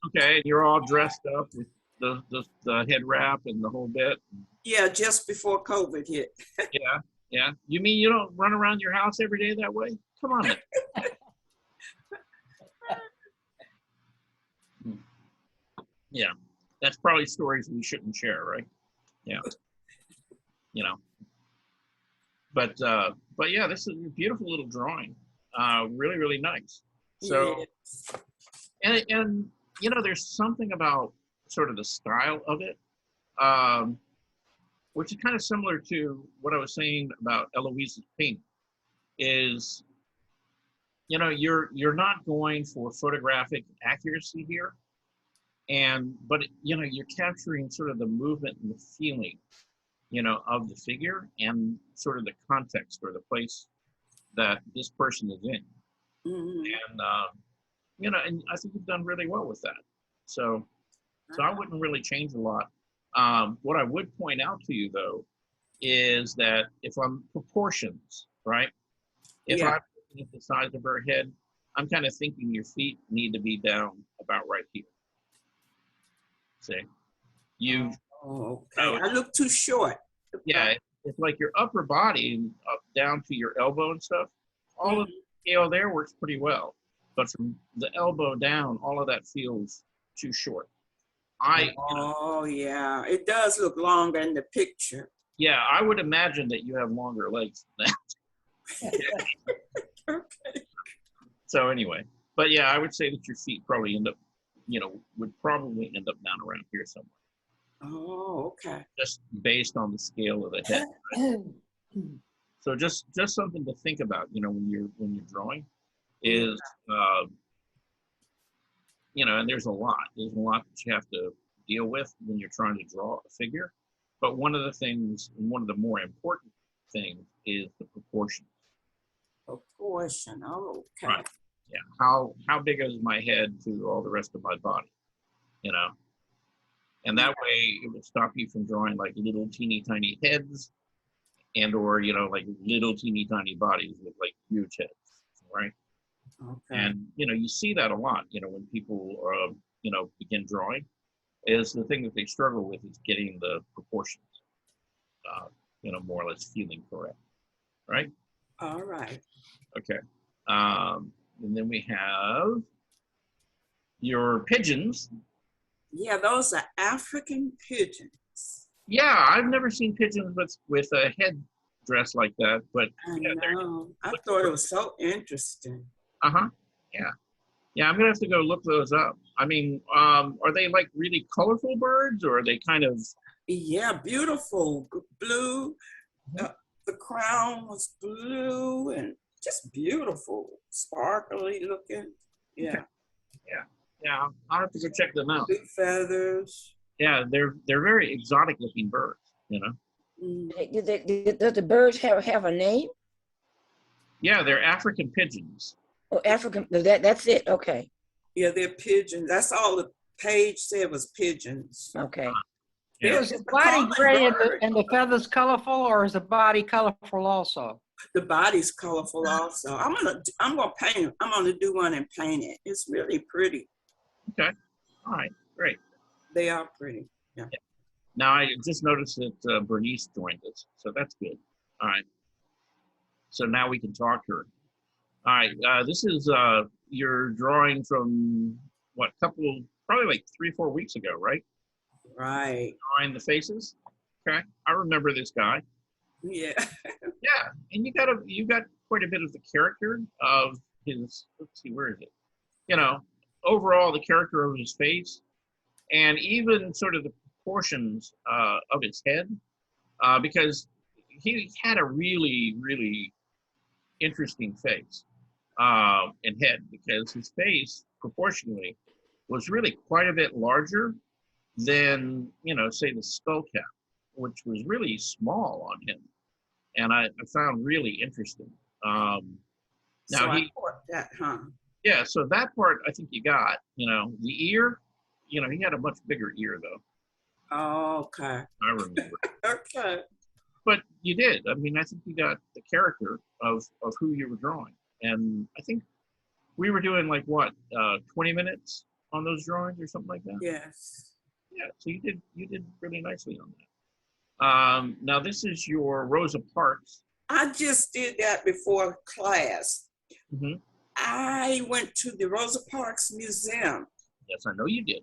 Okay, and you're all dressed up with the head wrap and the whole bit. Yeah, just before COVID hit. Yeah, yeah. You mean you don't run around your house every day that way? Come on, man. Yeah, that's probably stories we shouldn't share, right? Yeah, you know. But yeah, this is a beautiful little drawing. Really, really nice. So, Yes. and you know, there's something about sort of the style of it, which is kind of similar to what I was saying about Eloise's painting. Is, you know, you're not going for photographic accuracy here, but you know, you're capturing sort of the movement and the feeling, you know, of the figure and sort of the context or the place that this person is in. Mhm. And you know, and I think you've done really well with that. So I wouldn't really change a lot. What I would point out to you though is that if I'm proportions, right? If Yeah. I'm looking at the size of her head, I'm kind of thinking your feet need to be down about right here. See, you. Oh, okay. I look too short. Yeah, it's like your upper body up down to your elbow and stuff. All of the scale there works pretty well, but from the elbow down, all of that feels too short. Oh, yeah. It does look longer in the picture. Yeah, I would imagine that you have longer legs than that. Okay. So anyway, but yeah, I would say that your feet probably would probably end up down around here somewhere, Oh, okay. just based on the scale of the head. Right? So just something to think about, you know, when you're drawing, is you know, and there's a lot that you have to deal with when you're trying to draw a figure. But one of the more important things is the proportions. Proportion. Oh, okay. Right. Yeah. How big is my head to all the rest of my body? You know, and that way it would stop you from drawing like little teeny tiny heads, or you know, like little teeny tiny bodies with like huge heads, right? Okay. And you know, you see that a lot. You know, when people you know, begin drawing, is the thing that they struggle with is getting the proportions, you know, more or less feeling correct, right? All right. Okay. And then we have your pigeons. Yeah, those are African pigeons. Yeah, I've never seen pigeons with a head dress like that, but I yeah, know. I thought it was so interesting. Yeah. Yeah, I'm gonna have to go look those up. I mean, are they like really colorful birds, or are they kind of? Yeah, beautiful. Blue. The crown was blue and just beautiful, sparkly looking. Yeah. Okay. Yeah, I'll have to go check them out. Big feathers. Yeah, they're very exotic looking birds, you know. Does the birds have a name? Yeah, they're African pigeons. Oh, African. That's it. Okay. Yeah, they're pigeons. That's all the page said was pigeons. Okay. Yeah. Is the body gray and the feathers colorful, or is the body colorful also? The body's colorful also. I'm gonna paint it. I'm gonna do one and paint it. It's really pretty. Okay. All right. Great. They are pretty. Yeah. Now I just noticed that Bernice joined us, so that's good. All right. So now we can talk to her. All right. This is your drawing from what? Probably like 3-4 weeks ago, right? Right. drawing the faces. Okay, I remember this guy. Yeah. Yeah, and you got quite a bit of the character of his. Let's see, where is it? You know, overall the character of his face, and even sort of the proportions of his head, because he had a really, really interesting face and head, because his face proportionally was really quite a bit larger than, you know, say the skull cap, which was really small on him, and I found really interesting. Now So I he, caught that, huh? yeah, so that part I think you got. You know, the ear, you know, he had a much bigger ear though. Okay. I remember. Okay. But you did. I mean, I think you got the character of who you were drawing, and I think we were doing like what 20 minutes on those drawings or something like that. Yes. Yeah. So you did really nicely on that. Now this is your Rosa Parks. I just did that before class. Mm-hmm. I went to the Rosa Parks Museum. Yes, I know you did.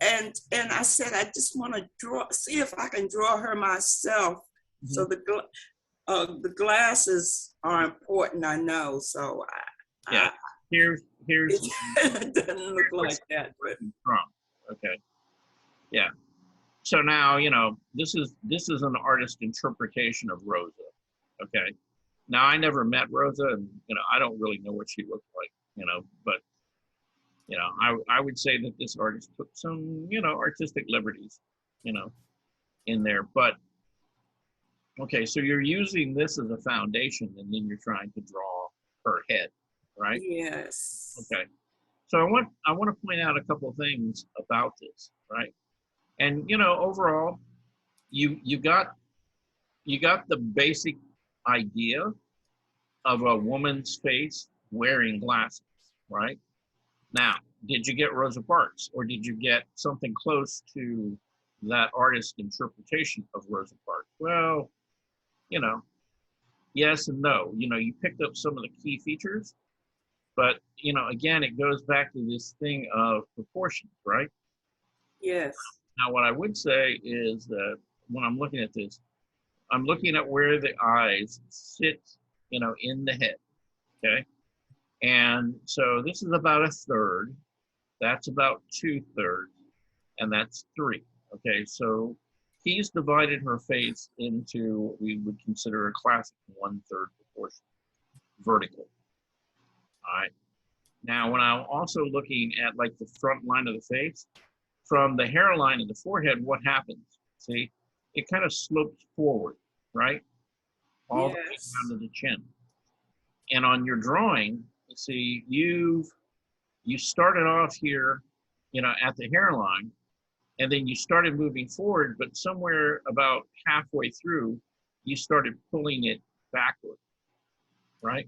and I said, I just want to see if I can draw her myself. Mm-hmm. So the glasses are important, I know. So here's it doesn't look like that, but okay, yeah. So now, you know, this is an artist interpretation of Rosa. Okay. Now I never met Rosa, and you know, I don't really know what she looked like, you know, but you know, I would say that this artist took some, you know, artistic liberties, you know, in there. But okay, so you're using this as a foundation, and then you're trying to draw her head, right? Yes. Okay. So I want to point out a couple of things about this, right? And you know, overall, you got the basic idea of a woman's face wearing glasses, right? Now, did you get Rosa Parks, or did you get something close to that artist's interpretation of Rosa Parks? Well, you know, yes and no. You know, you picked up some of the key features, but you know, again, it goes back to this thing of proportions, right? Yes. Now, what I would say is that when I'm looking at this, I'm looking at where the eyes sit, you know, in the head, okay? And so this is about a third, that's about 2/3, and that's 3, okay? So he's divided her face into what we would consider a classic 1/3 proportion, vertical, all right? Now, when I'm also looking at like the front line of the face, from the hairline of the forehead, what happens? See, it kind of slopes forward, right? All the way down to the chin. And on your drawing, you see, you started off here, you know, at the hairline, and then you started moving forward, but somewhere about halfway through, you started pulling it backward, right?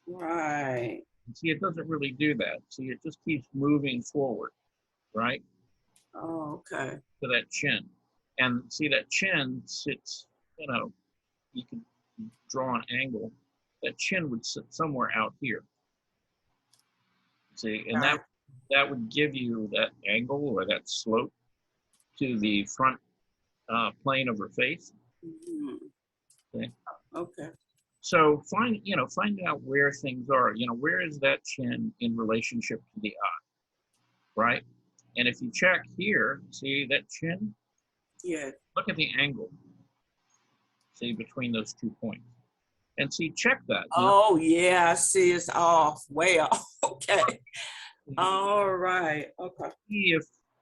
Right. And see, it doesn't really do that. See, it just keeps moving forward, right? Oh, okay. To that chin. And see, that chin sits, you know, you can draw an angle. That chin would sit somewhere out here. See, and that would give you that angle or that slope to the front plane of her face. Mm-hmm. Okay. Okay. So find out where things are. You know, where is that chin in relationship to the eye, right? And if you check here, see that chin? Yeah. Look at the angle. See, between those 2 points. And see, check that. Oh, yeah, I see it's off, way off. Okay. All right. Okay.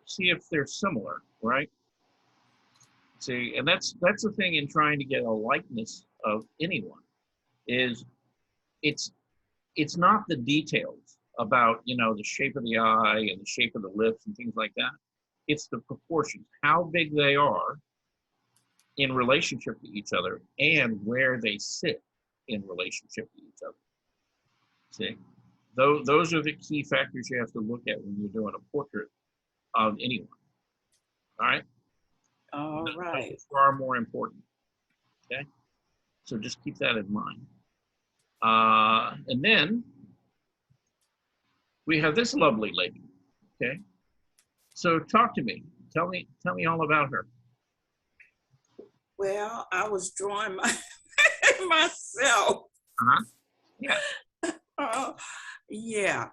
See if they're similar, right? See, and that's the thing in trying to get a likeness of anyone, is it's not the details about, you know, the shape of the eye and the shape of the lips and things like that. It's the proportions, how big they are in relationship to each other and where they sit in relationship to each other. See, those are the key factors you have to look at when you're doing a portrait of anyone. All right? All right. Those are far more important. Okay? So just keep that in mind. And then we have this lovely lady. Okay. So talk to me. Tell me all about her. Well, I was drawing myself. Yeah. Yeah.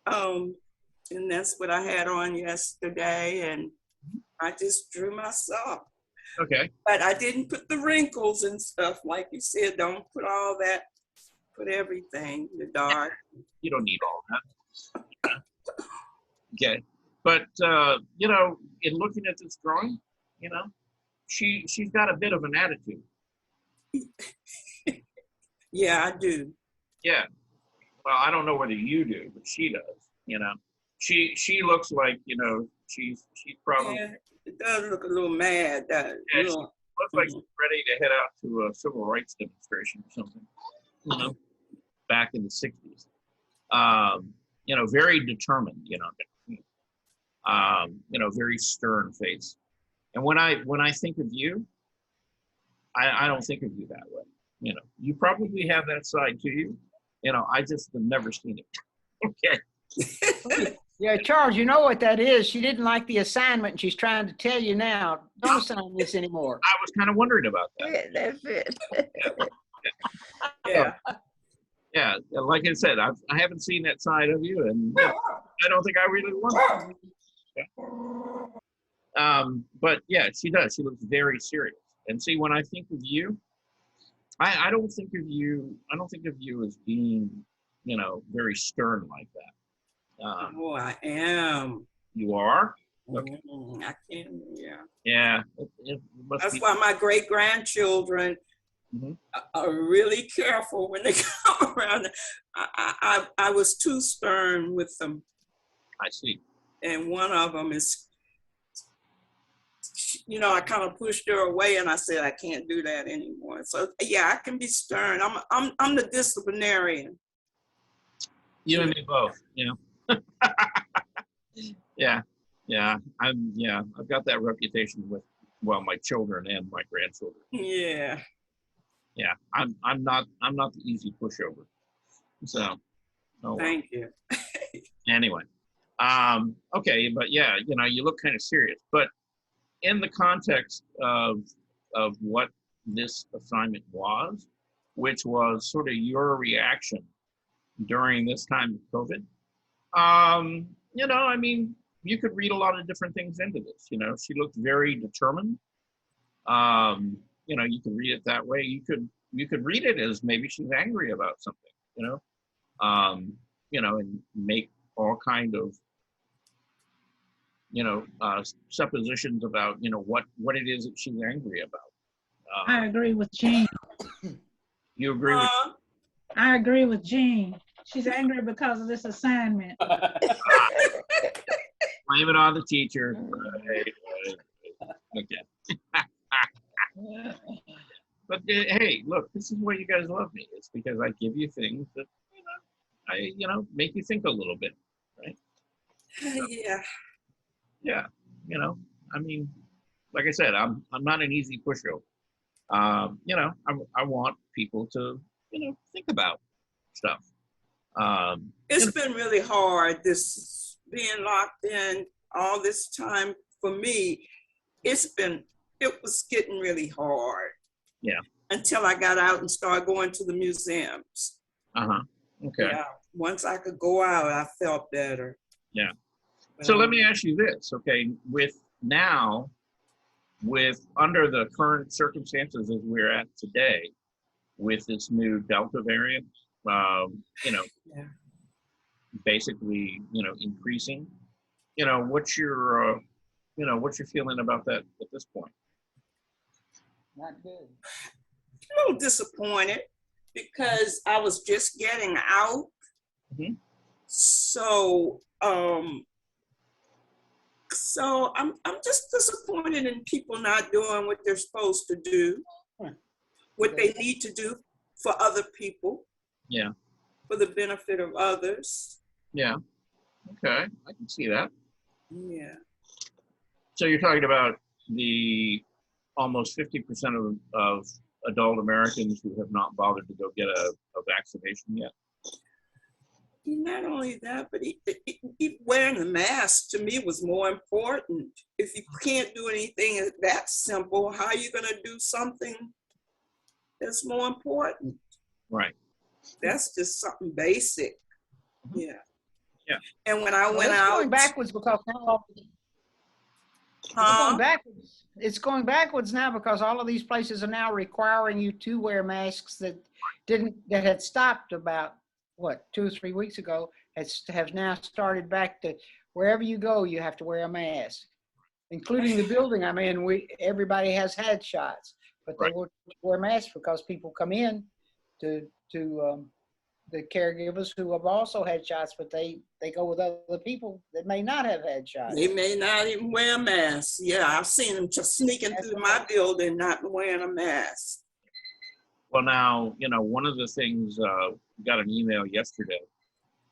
And that's what I had on yesterday, and I just drew myself. Okay. But I didn't put the wrinkles and stuff, like you said. Don't put all that. Put everything, the dark. You don't need all that. Okay. But you know, in looking at this drawing, you know, she's got a bit of an attitude. Yeah, I do. Yeah. Well, I don't know whether you do, but she does. You know, she looks like, you know, she's probably. Yeah, it does look a little mad. Yeah, she looks like she's ready to head out to a civil rights demonstration or something. You know, back in the '60s. You know, very determined. You know, very stern face. And when I think of you, I don't think of you that way. You know, you probably have that side to you. You know, I just have never seen it. Okay. Yeah, Charles, you know what that is. She didn't like the assignment, and she's trying to tell you now, don't assign this anymore. I was kind of wondering about that. That's it. Yeah. Yeah, like I said, I haven't seen that side of you, and I don't think I really want to. But yeah, she does. She looks very serious. And see, when I think of you, I don't think of you. I don't think of you as being, you know, very stern like that. Oh, I am. You are. Okay. I can. Yeah. Yeah. It must That's be. why my great grandchildren are really careful when they come around. I was too stern with them. I see. And one of them is, you know, I kind of pushed her away, and I said I can't do that anymore. So yeah, I can be stern. I'm the disciplinarian. You and me both. You know. Yeah. I've got that reputation with, well, my children and my grandchildren. Yeah. Yeah. I'm not the easy pushover. So. Oh, well. Thank you. Anyway. Okay, but yeah, you know, you look kind of serious. But in the context of what this assignment was, which was sort of your reaction during this time of COVID, you know, I mean, you could read a lot of different things into this. You know, she looked very determined. You know, you could read it that way. You could read it as maybe she's angry about something. You know, and make all kind of, you know, suppositions about, you know, what it is that she's angry about. I agree with Jean. You agree with? I agree with Jean. She's angry because of this assignment. Blame it on the teacher. Right. Okay. But hey, look, this is why you guys love me. It's because I give you things that, you know, make you think a little bit, right? Yeah. Yeah, you know, I mean, like I said, I'm not an easy pushover. You know, I want people to, you know, think about stuff. It's been really hard, this being locked in all this time for me. It was getting really hard. Yeah. Until I got out and started going to the museums. Okay. Yeah. Once I could go out, I felt better. Yeah. So let me ask you this, okay? With under the current circumstances as we're at today, with this new Delta variant, you know, basically, you know, increasing, you know, what's your feeling about that at this point? Not good. A little disappointed because I was just getting out. So, so I'm just disappointed in people not doing what they're supposed to do, what they need to do for other people. Yeah. For the benefit of others. Yeah. Okay, I can see that. Yeah. So you're talking about the almost 50% of adult Americans who have not bothered to go get a vaccination yet? not only that, but wearing the mask to me was more important. If you can't do anything that simple, how are you going to do something that's more important? Right. That's just something basic. Yeah. Yeah. And when I Well, went it's out, going backwards because now it's huh? going backwards. It's going backwards now because all of these places are now requiring you to wear masks that had stopped about what 2 or 3 weeks ago. Have now started back to wherever you go, you have to wear a mask, including the building. I mean, everybody has had shots, but they will wear masks because people come in to the caregivers who have also had shots, but they go with other people that may not have had shots. They may not even wear a mask. Yeah, I've seen them just sneaking through my building, not wearing a mask. Well, now, one of the things, got an email yesterday.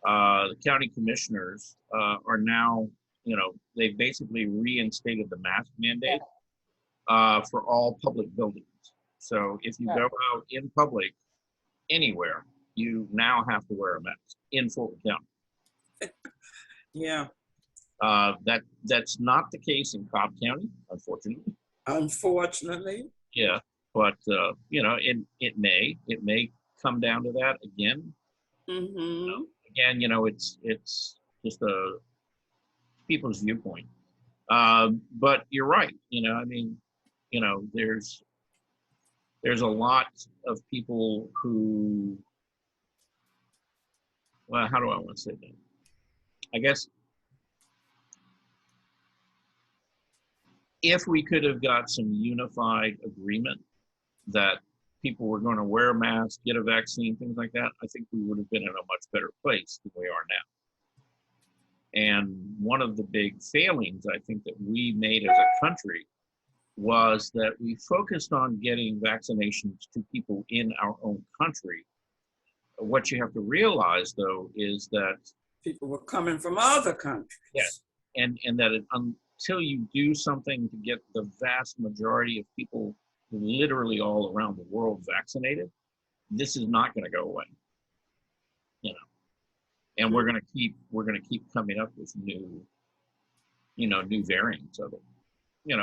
The county commissioners are now, they basically reinstated the mask mandate for all public buildings. So if you go out in public anywhere, you now have to wear a mask in Fulton County. Yeah. That's not the case in Cobb County, unfortunately. Unfortunately. Yeah, but it may come down to that again. Mm-hmm. Again, it's just a people's viewpoint. But you're right. There's a lot of people who, well, how do I want to say that? I guess if we could have got some unified agreement that people were going to wear a mask, get a vaccine, things like that, I think we would have been in a much better place than we are now. And one of the big failings I think that we made as a country was that we focused on getting vaccinations to people in our own country. What you have to realize, though, is that people were coming from other countries. Yes, and that until you do something to get the vast majority of people literally all around the world vaccinated, this is not going to go away. And we're going to keep coming up with new variants of it.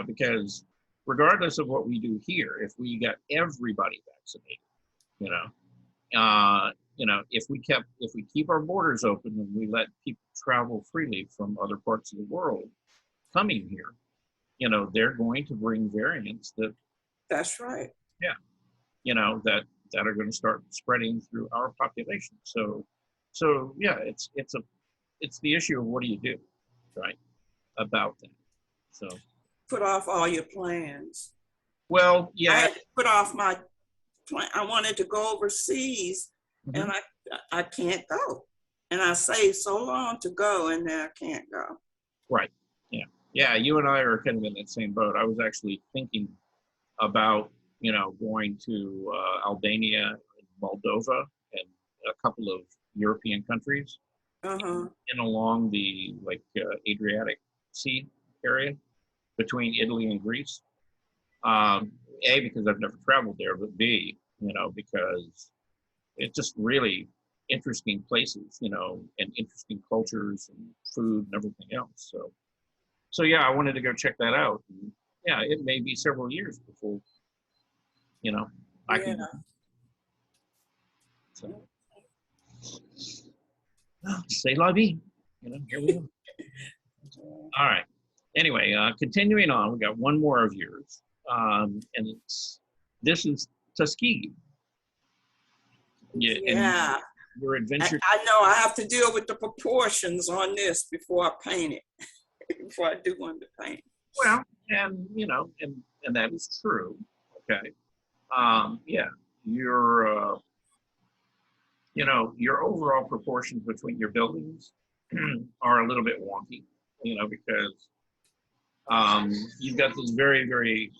Because regardless of what we do here, if we got everybody vaccinated, if we keep our borders open and we let people travel freely from other parts of the world coming here, they're going to bring variants That's right. Yeah. That are going to start spreading through our population. So yeah, it's the issue of what do you do, right, about that. So put off all your plans. Well, yeah. I had to put off my plan. I wanted to go overseas, and I can't go. And I saved so long to go, and now I can't go. Right. Yeah. Yeah. You and I are kind of in that same boat. I was actually thinking about, going to Albania, and Moldova, and a couple of European countries, and along the Adriatic Sea area between Italy and Greece. A, because I've never traveled there, but B, because it's just really interesting places, and interesting cultures and food and everything else. So yeah, I wanted to go check that out. And yeah, it may be several years before, I can. So, say la vie, here we go. All right. Anyway, continuing on, we got one more of yours, and this is Tuskegee. Yeah. Your adventure. I know I have to deal with the proportions on this before I paint it, before I do want to paint. Well, and and that is true. Okay. Yeah, your overall proportions between your buildings are a little bit wonky, because you've got this very, very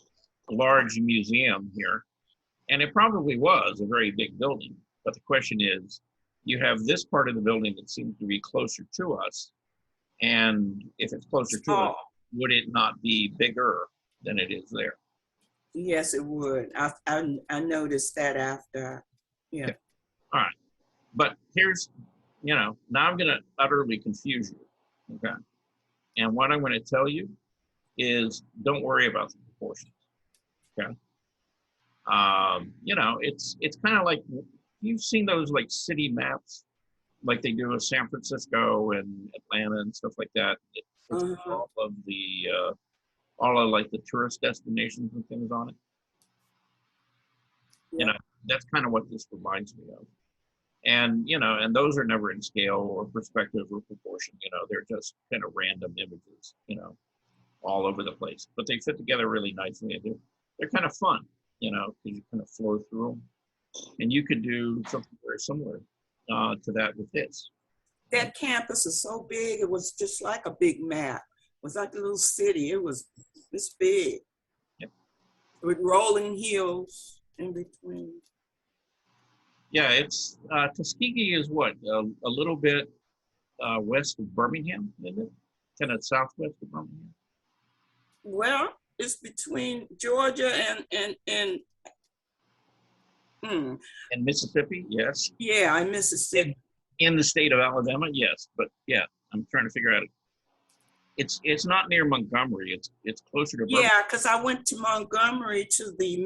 large museum here, and it probably was a very big building. But the question is, you have this part of the building that seems to be closer to us, and if it's closer to us, would it not be bigger than it is there? Yes, it would. I noticed that after. Yeah. All right. But here's now I'm going to utterly confuse you. Okay. And what I'm going to tell you is don't worry about the proportions. Okay. It's kind of like, you've seen those like city maps, like they do in San Francisco and Atlanta and stuff like that. It's all of like the tourist destinations and things on it. That's kind of what this reminds me of. And, and those are never in scale or perspective or proportion, they're just kind of random images, all over the place, but they fit together really nicely. They're kind of fun, because you kind of flow through them. And you could do something very similar to that with this. That campus is so big, it was just like a big map. It was like a little city. It was this big. Yep. With rolling hills in between. Yeah, it's Tuskegee is what, a little bit west of Birmingham, isn't it? Kind of southwest of Birmingham. Well, it's between Georgia and Mississippi, yes. Yeah, in Mississippi. In the state of Alabama, yes. But yeah, I'm trying to figure out. It's not near Montgomery. It's closer to Birmingham. Yeah, because I went to Montgomery to the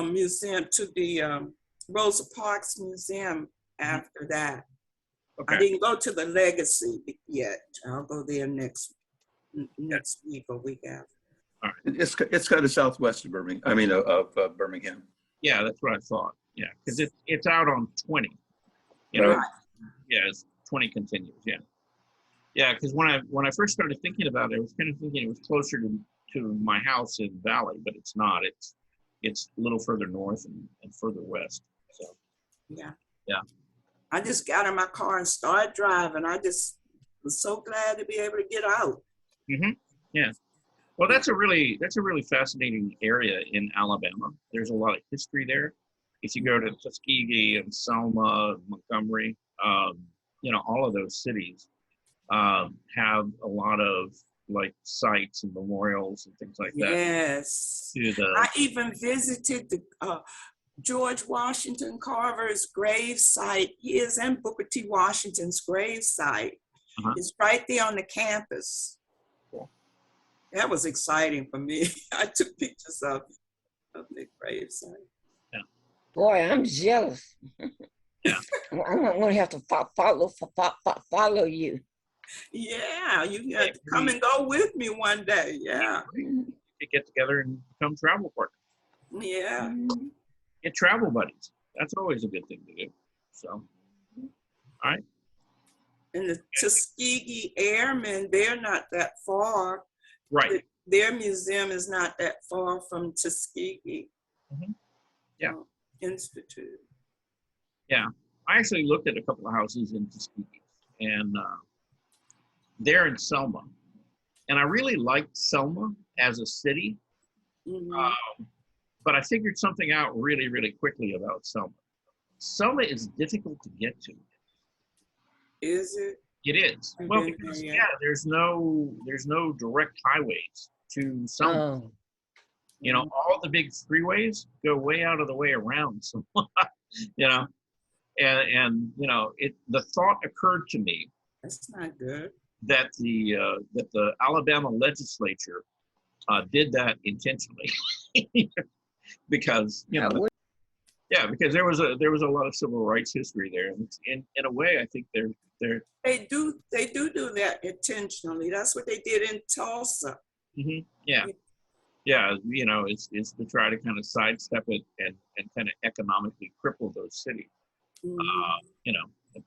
museum, to the Rosa Parks Museum after that. Okay. I didn't go to the Legacy yet. I'll go there next week or week after. All right. It's kind of southwest of Birmingham. I mean, of Birmingham. Yeah, that's what I thought. Yeah, because it's out on 20. Right. Yeah, it's 20 continues. Yeah. Yeah, because when I first started thinking about it, I was kind of thinking it was closer to my house in Valley, but it's not. It's a little further north and further west. So. Yeah. Yeah. I just got in my car and started driving. I just was so glad to be able to get out. Mm-hmm. Yeah. Well, that's a really fascinating area in Alabama. There's a lot of history there. If you go to Tuskegee and Selma, Montgomery, all of those cities have a lot of like sites and memorials and things like that. Yes. I even visited the George Washington Carver's grave site. His and Booker T. Washington's grave site. It's right there on the campus. Cool. That was exciting for me. I took pictures of the grave site. Yeah. Boy, I'm jealous. Yeah. I'm going to have to follow you. Yeah, you have to come and go with me one day. Yeah. You get together and become travel partners. Yeah. Get travel buddies. That's always a good thing to do. So, all right. And the Tuskegee Airmen, they're not that far. Right. Their museum is not that far from Tuskegee Institute. Yeah. I actually looked at a couple of houses in Tuskegee, and they're in Selma. And I really liked Selma as a city. But I figured something out really, really quickly about Selma. Selma is difficult to get to. Is it? It is. Well, because there's no direct highways to Selma. Oh. All the big freeways go way out of the way around Selma. And the thought occurred to me. That's not good. That the Alabama legislature did that intentionally. Because because there was a lot of civil rights history there, and in a way I think they do that intentionally. That's what they did in Tulsa. Mm-hmm. Yeah, it's to try to kind of sidestep it and kind of economically cripple those cities, and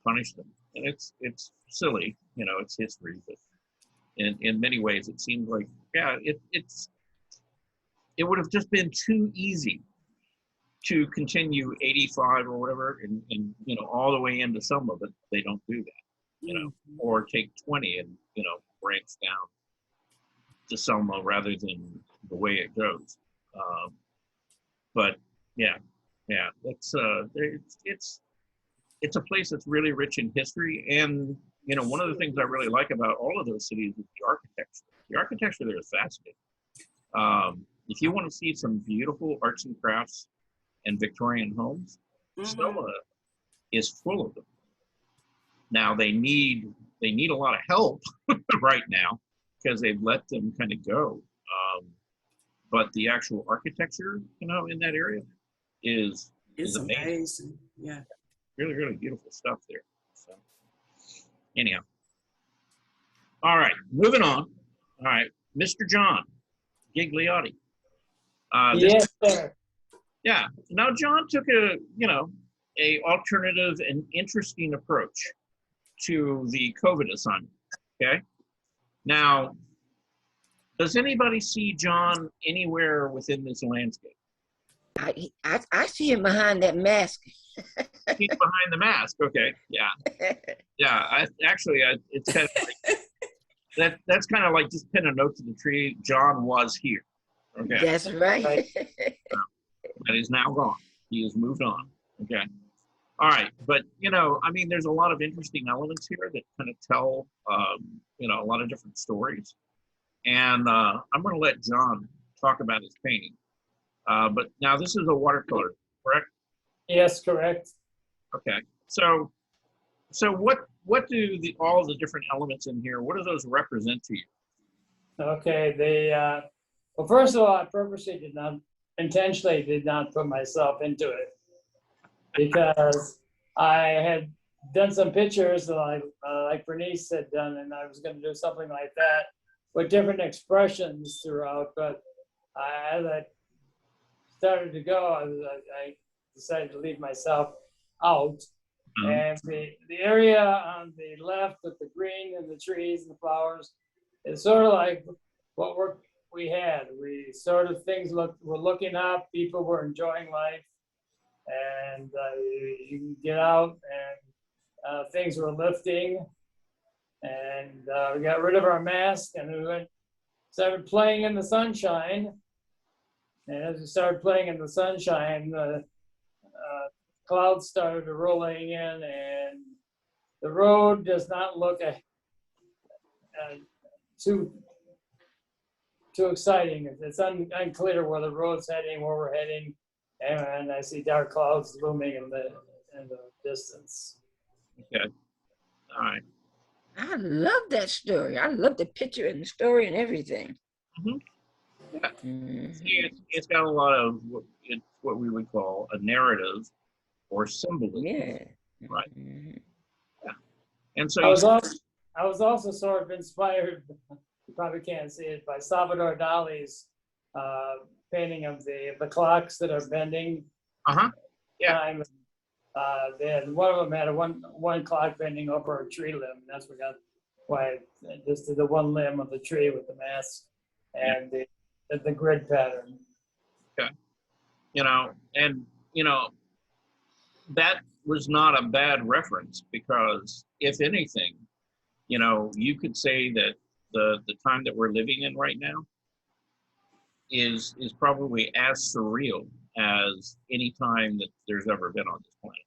punish them. And it's silly, it's history, but in many ways it seems like it would have just been too easy to continue 85 or whatever and all the way into Selma, but they don't do that, or take 20 and, branch down to Selma rather than the way it goes. But it's a place that's really rich in history. And, one of the things I really like about all of those cities is the architecture. The architecture there is fascinating. If you want to see some beautiful arts and crafts and Victorian homes, Selma is full of them. Now they need a lot of help right now because they've let them kind of go. But the actual architecture, in that area is amazing. amazing. Yeah. Really, really beautiful stuff there. So anyhow. All right, moving on. All right, Mr. John Gigliotti. Yes, sir. Yeah. Now, John took a alternative and interesting approach to the COVID assignment. Okay. Now, does anybody see John anywhere within this landscape? I see him behind that mask. He's behind the mask. Okay. Yeah. Yeah. It's kind of like, that's kind of like just pin a note to the tree. John was here. Okay. That's right. That is now gone. He has moved on. Okay. All right. But, there's a lot of interesting elements here that kind of tell, a lot of different stories. And I'm going to let John talk about his painting. But now this is a watercolor, correct? Yes, correct. Okay. So what do all the different elements in here, what do those represent to you? Okay, well, first of all, I purposely intentionally did not put myself into it because I had done some pictures like Bernice had done, and I was going to do something like that with different expressions throughout. But as I started to go, I decided to leave myself out. Mm-hmm. And the area on the left with the green and the trees and the flowers is sort of like what we had. We sort of were looking up, people were enjoying life, and you can get out and things were lifting, and we got rid of our mask and we started playing in the sunshine. And as we started playing in the sunshine, clouds started rolling in, and the road does not look too exciting. It's unclear where the road's heading, where we're heading, and I see dark clouds looming in the distance. Okay. All right. I love that story. I love the picture and the story and everything. Mm-hmm. Yeah. Mm-hmm. It's got a lot of what we would call a narrative or symbolism. Yeah. Right. Mm-hmm. Yeah. And so I was also sort of inspired, you probably can't see it, by Salvador Dali's painting of the clocks that are bending. Uh-huh. Yeah. One of them had one clock bending over a tree limb. That's why just the one limb of the tree with the mask and the grid pattern. Okay. That was not a bad reference because if anything, you could say that the time that we're living in right now is probably as surreal as any time that there's ever been on this planet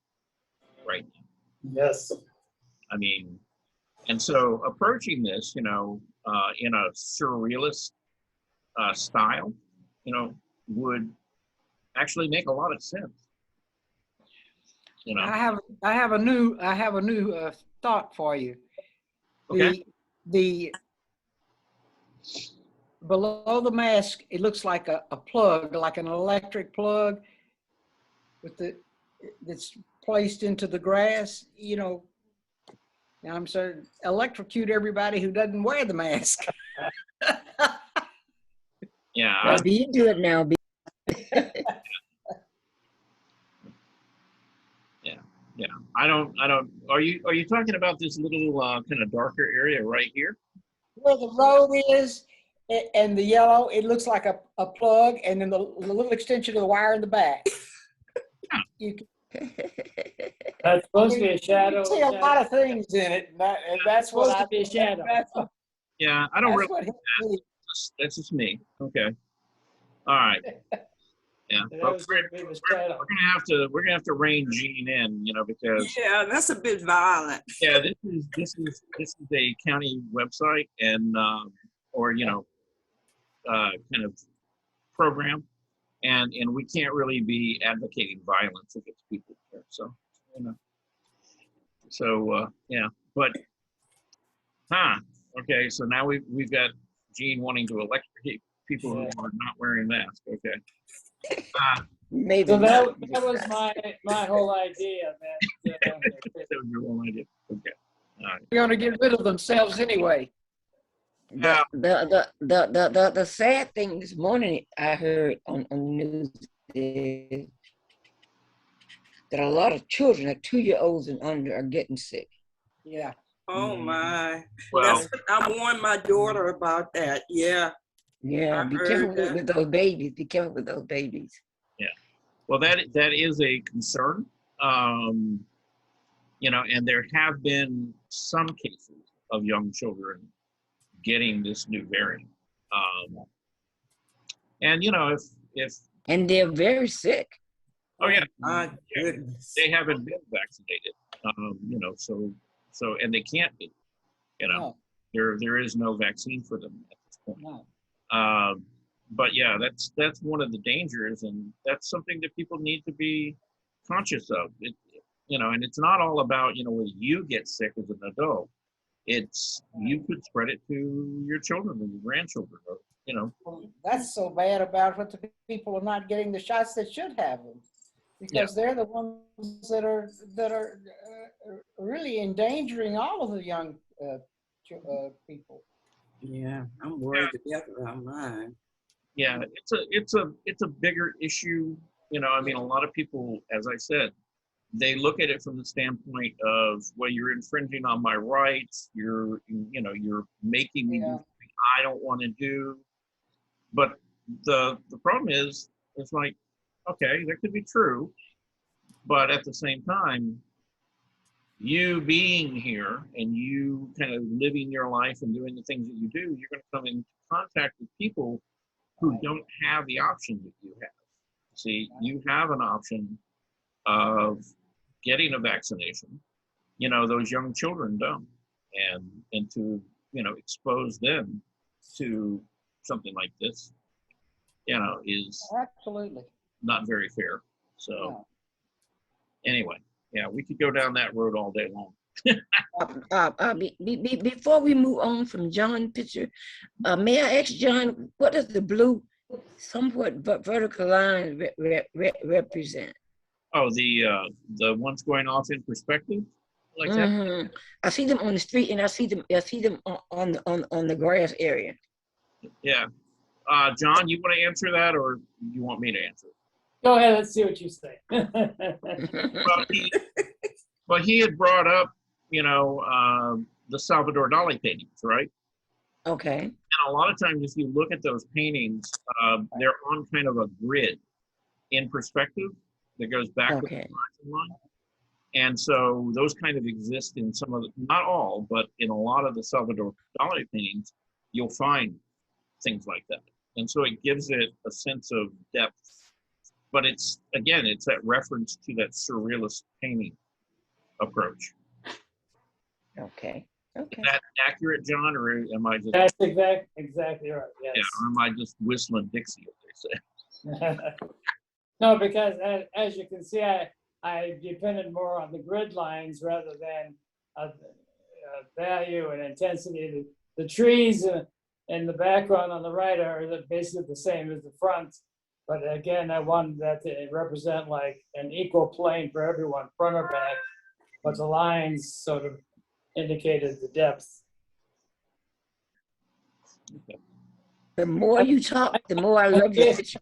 right now. Yes. And so approaching this, in a surrealist style, would actually make a lot of sense. I have a new thought for you. Okay. The below the mask, it looks like a plug, like an electric plug, that's placed into the grass. I'm sorry, electrocute everybody who doesn't wear the mask. Yeah. Maybe you do it now. Yeah. I don't. Are you talking about this little kind of darker area right here? Where the road is and the yellow, it looks like a plug, and then the little extension of the wire in the back. You can, that's supposed to be a shadow. You can see a lot of things in it, and that's supposed what to be a shadow. Yeah, I don't really. That's just me. Okay. All right. Yeah. Well, we're gonna have to rein Gene in, because that's a bit violent. Yeah, this is a county website and or kind of program, and we can't really be advocating violence against people here. So So yeah, but okay. So now we've got Gene wanting to electrocute people who are not wearing masks. Okay. Maybe So not. that was my whole idea, that, That was your whole idea. Okay. All right. They're gonna get rid of themselves anyway. The sad thing this morning I heard on the news is that a lot of children, like 2-year-olds and under, are getting sick. Yeah. Oh my. Well, That's what I warned my daughter about that. Yeah. Yeah, I be heard careful that. with those babies. Be careful with those babies. yeah. Well, that is a concern. You know, and there have been some cases of young children getting this new variant. And you know, if And they're very sick. oh yeah, My goodness. they haven't been vaccinated. You know, so and they can't be. You know, there is no vaccine for them at this point. No. But yeah, that's one of the dangers, and that's something that people need to be conscious of. You know, and it's not all about, you know, when you get sick as an adult. It's you could spread it to your children and your grandchildren, or, you know. Well, that's so bad about what the people are not getting the shots that should have them, because they're the ones that are really endangering all of the young people. Yeah, I'm worried to death about mine. Yeah, it's a bigger issue. You know, I mean, a lot of people, as I said, they look at it from the standpoint of, well, you're infringing on my rights. You're making me do something I don't want to do. But the problem is, it's like, okay, that could be true, but at the same time, you being here and you kind of living your life and doing the things that you do, you're going to come into contact with people who don't have the option that you have. See, you have an option of getting a vaccination. You know, those young children don't. And to, you know, expose them to something like this, you know, is Absolutely. not very fair. So anyway, yeah, we could go down that road all day long. Before we move on from John's picture, may I ask John, what does the blue, somewhat vertical line represent? Oh, the ones going off in perspective, like that. I see them on the street, and I see them on the grass area. Yeah, John, you want to answer that, or you want me to answer it? Go ahead, let's see what you say. Well, he had brought up, you know, the Salvador Dali paintings, right? Okay. And a lot of times, if you look at those paintings, they're on kind of a grid in perspective that goes back with the horizon line. And so those kind of exist in some of the, not all, but in a lot of the Salvador Dali paintings, you'll find things like that. And so it gives it a sense of depth. But it's, again, it's that reference to that surrealist painting approach. Okay. Is that accurate, John, or am I just... That's exactly right, yes. Yeah, or am I just whistling Dixie, as they say? No, because as you can see, I depended more on the grid lines rather than value and intensity. The trees in the background on the right are basically the same as the front. But again, I wanted that to represent like an equal plane for everyone, front or back. But the lines sort of indicated the depth. The more you talk, the more I love your picture.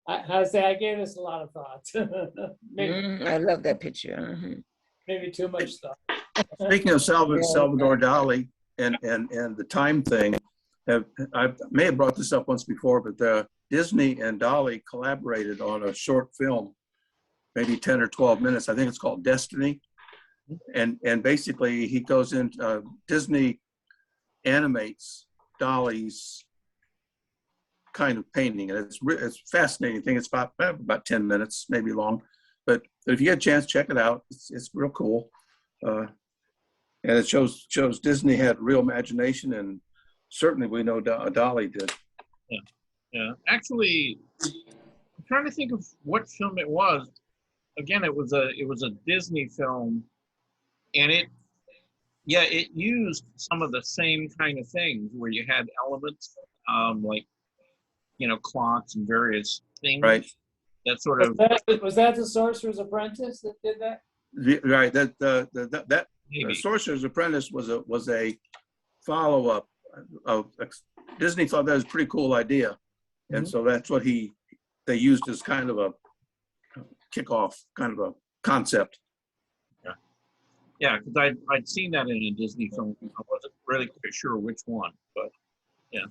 I gave this a lot of thought. Maybe, I love that picture. maybe too much thought. Speaking of Salvador Dali and the time thing, I may have brought this up once before, but Disney and Dali collaborated on a short film, maybe 10 or 12 minutes. I think it's called Destiny. And basically he goes into, Disney animates Dali's kind of painting, and it's a fascinating thing. It's about 10 minutes, maybe long, but if you get a chance, check it out. It's real cool, and it shows Disney had real imagination, and certainly we know Dali did. Yeah. Actually, I'm trying to think of what film it was. again, it was a Disney film, and it used some of the same kind of things where you had elements, like, clots and various things. Right. That sort of Was that the Sorcerer's Apprentice that did that? Right. That maybe. Sorcerer's Apprentice was a follow-up of Disney thought that was a pretty cool idea, and so that's what they used as kind of a kickoff, kind of a concept. Yeah, because I'd seen that in a Disney film. I wasn't really quite sure which one, but yeah,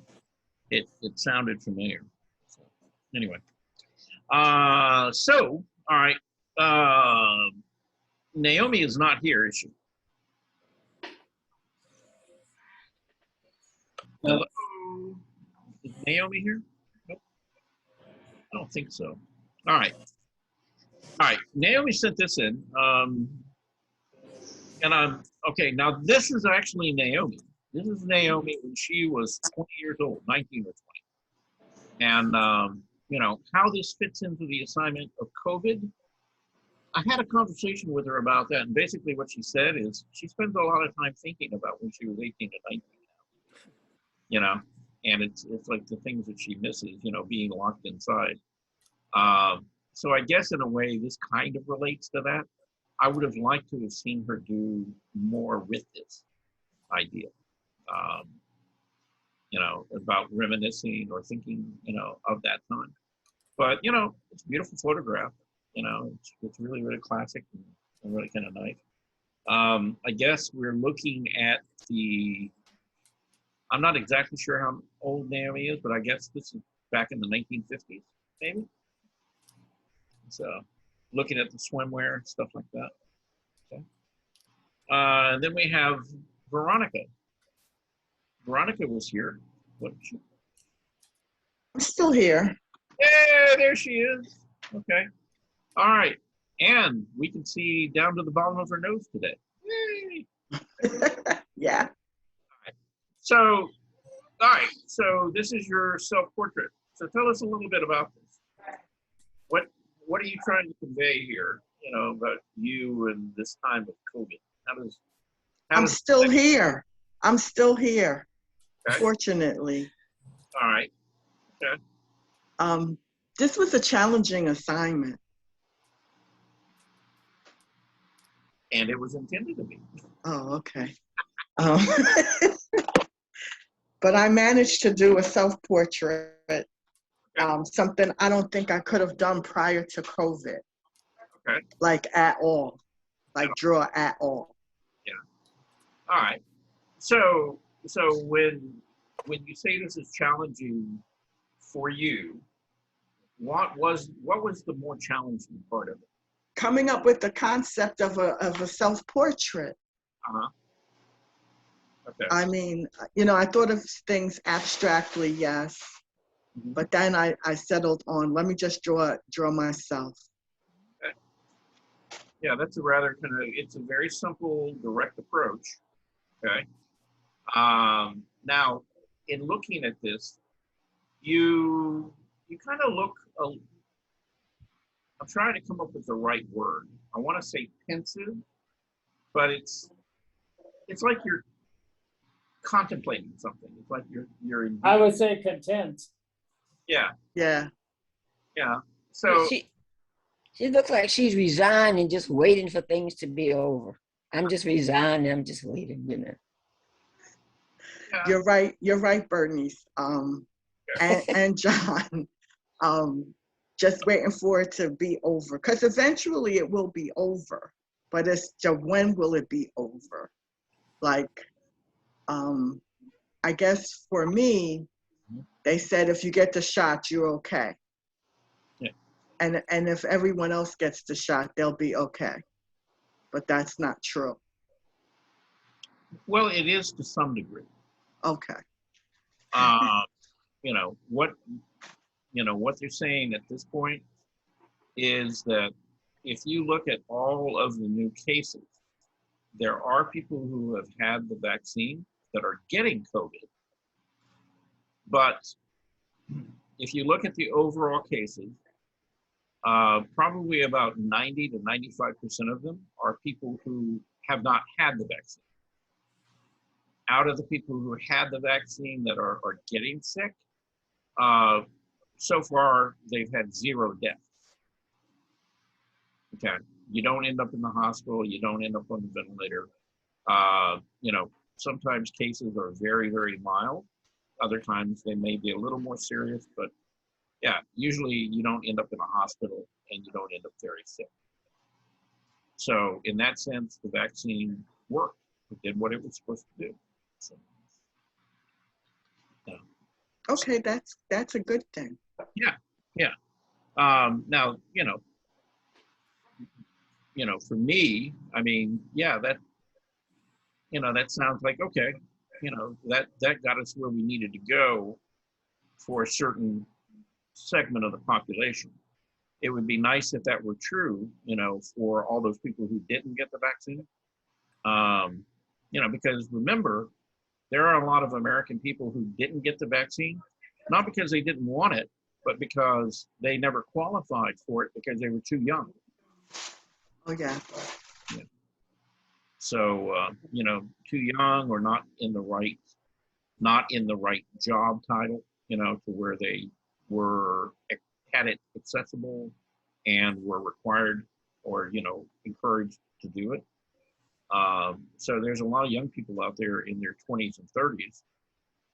it sounded familiar. So, anyway, so all right, Naomi is not here, is she? Hello, is Naomi here? Nope, I don't think so. All right, Naomi sent this in. And okay, now this is actually Naomi. This is Naomi when she was 20 years old, 19 or 20. And, how this fits into the assignment of COVID, I had a conversation with her about that. And basically what she said is she spends a lot of time thinking about when she was 18 and 19, and it's like the things that she misses, being locked inside. So I guess in a way, this kind of relates to that. I would have liked to have seen her do more with this idea, about reminiscing or thinking, of that time. But, it's a beautiful photograph. It's really, really classic and really kind of nice. I guess we're looking at I'm not exactly sure how old Naomi is, but I guess this is back in the 1950s, maybe. So, looking at the swimwear, stuff like that. Okay. Then we have Veronica. Veronica was here. I'm still here. Yeah, there she is. Okay. All right. And we can see down to the bottom of her nose today. Yay. Yeah. All right. So this is your self-portrait. So tell us a little bit about this. What are you trying to convey here, about you and this time of COVID? I'm still here. I'm still here, Okay. fortunately. All right. Okay. This was a challenging assignment. And it was intended to be. Oh, okay. But I managed to do a self-portrait, something I don't think I could have done prior to COVID. Okay. Like at all, like draw at all. Yeah. All right. So when you say this is challenging for you, what was the more challenging part of it? Coming up with the concept of a self-portrait. Uh-huh. Okay. I mean, I thought of things abstractly, yes, but then I settled on, let me just draw myself. Okay. Yeah, that's it's a very simple, direct approach. Okay. Now, in looking at this, you kind of look, I'm trying to come up with the right word. I want to say pensive, but it's like you're contemplating something. It's like you're in. I would say content. Yeah. Yeah. Yeah. So she looks like she's resigned and just waiting for things to be over. I'm just resigned and I'm just waiting, Yeah. You're right, Bernice. And John. Just waiting for it to be over, because eventually it will be over, but it's just when will it be over? Like, I guess for me, they said if you get the shot, you're okay. Yeah. And if everyone else gets the shot, they'll be okay. But that's not true. Well, it is to some degree. Okay. What they're saying at this point is that if you look at all of the new cases, there are people who have had the vaccine that are getting COVID. But if you look at the overall cases, probably about 90 to 95% of them are people who have not had the vaccine. Out of the people who had the vaccine that are getting sick, so far they've had 0 deaths. Okay, you don't end up in the hospital, you don't end up on the ventilator. You know, sometimes cases are very, very mild. Other times they may be a little more serious, but yeah, usually you don't end up in a hospital and you don't end up very sick. So in that sense, the vaccine worked. It did what it was supposed to do. So, yeah. Okay, that's a good thing. Yeah. Now, you know, for me, I mean, yeah, that, you know, that sounds like, okay, you know, that got us where we needed to go for a certain segment of the population. It would be nice if that were true, you know, for all those people who didn't get the vaccine. You know, because remember, there are a lot of American people who didn't get the vaccine, not because they didn't want it, but because they never qualified for it because they were too young. Oh, yeah. Yeah. So, you know, too young or not in the right job title, you know, to where they had it accessible and were required or, you know, encouraged to do it. So there's a lot of young people out there in their 20s and 30s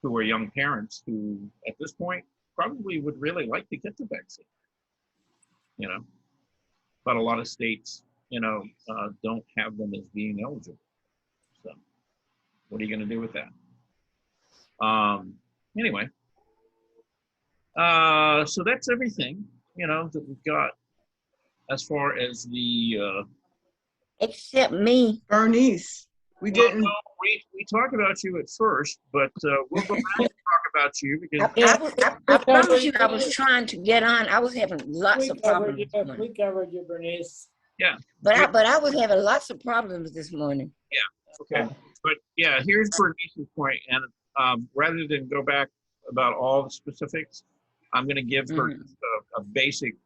who are young parents who at this point probably would really like to get the vaccine, you know, but a lot of states, you know, don't have them as being eligible. So what are you going to do with that? Anyway, so that's everything, you know, that we've got as far as the Except me. Bernice, we didn't. No, we talked about you at first, but we'll go back and talk about you because I promise you, I was trying to get on. I was having lots of problems. We covered you, Bernice. yeah, But I was having lots of problems this morning. okay. But yeah, here's Bernice's point, and rather than go back about all the specifics, I'm going to give her a basic.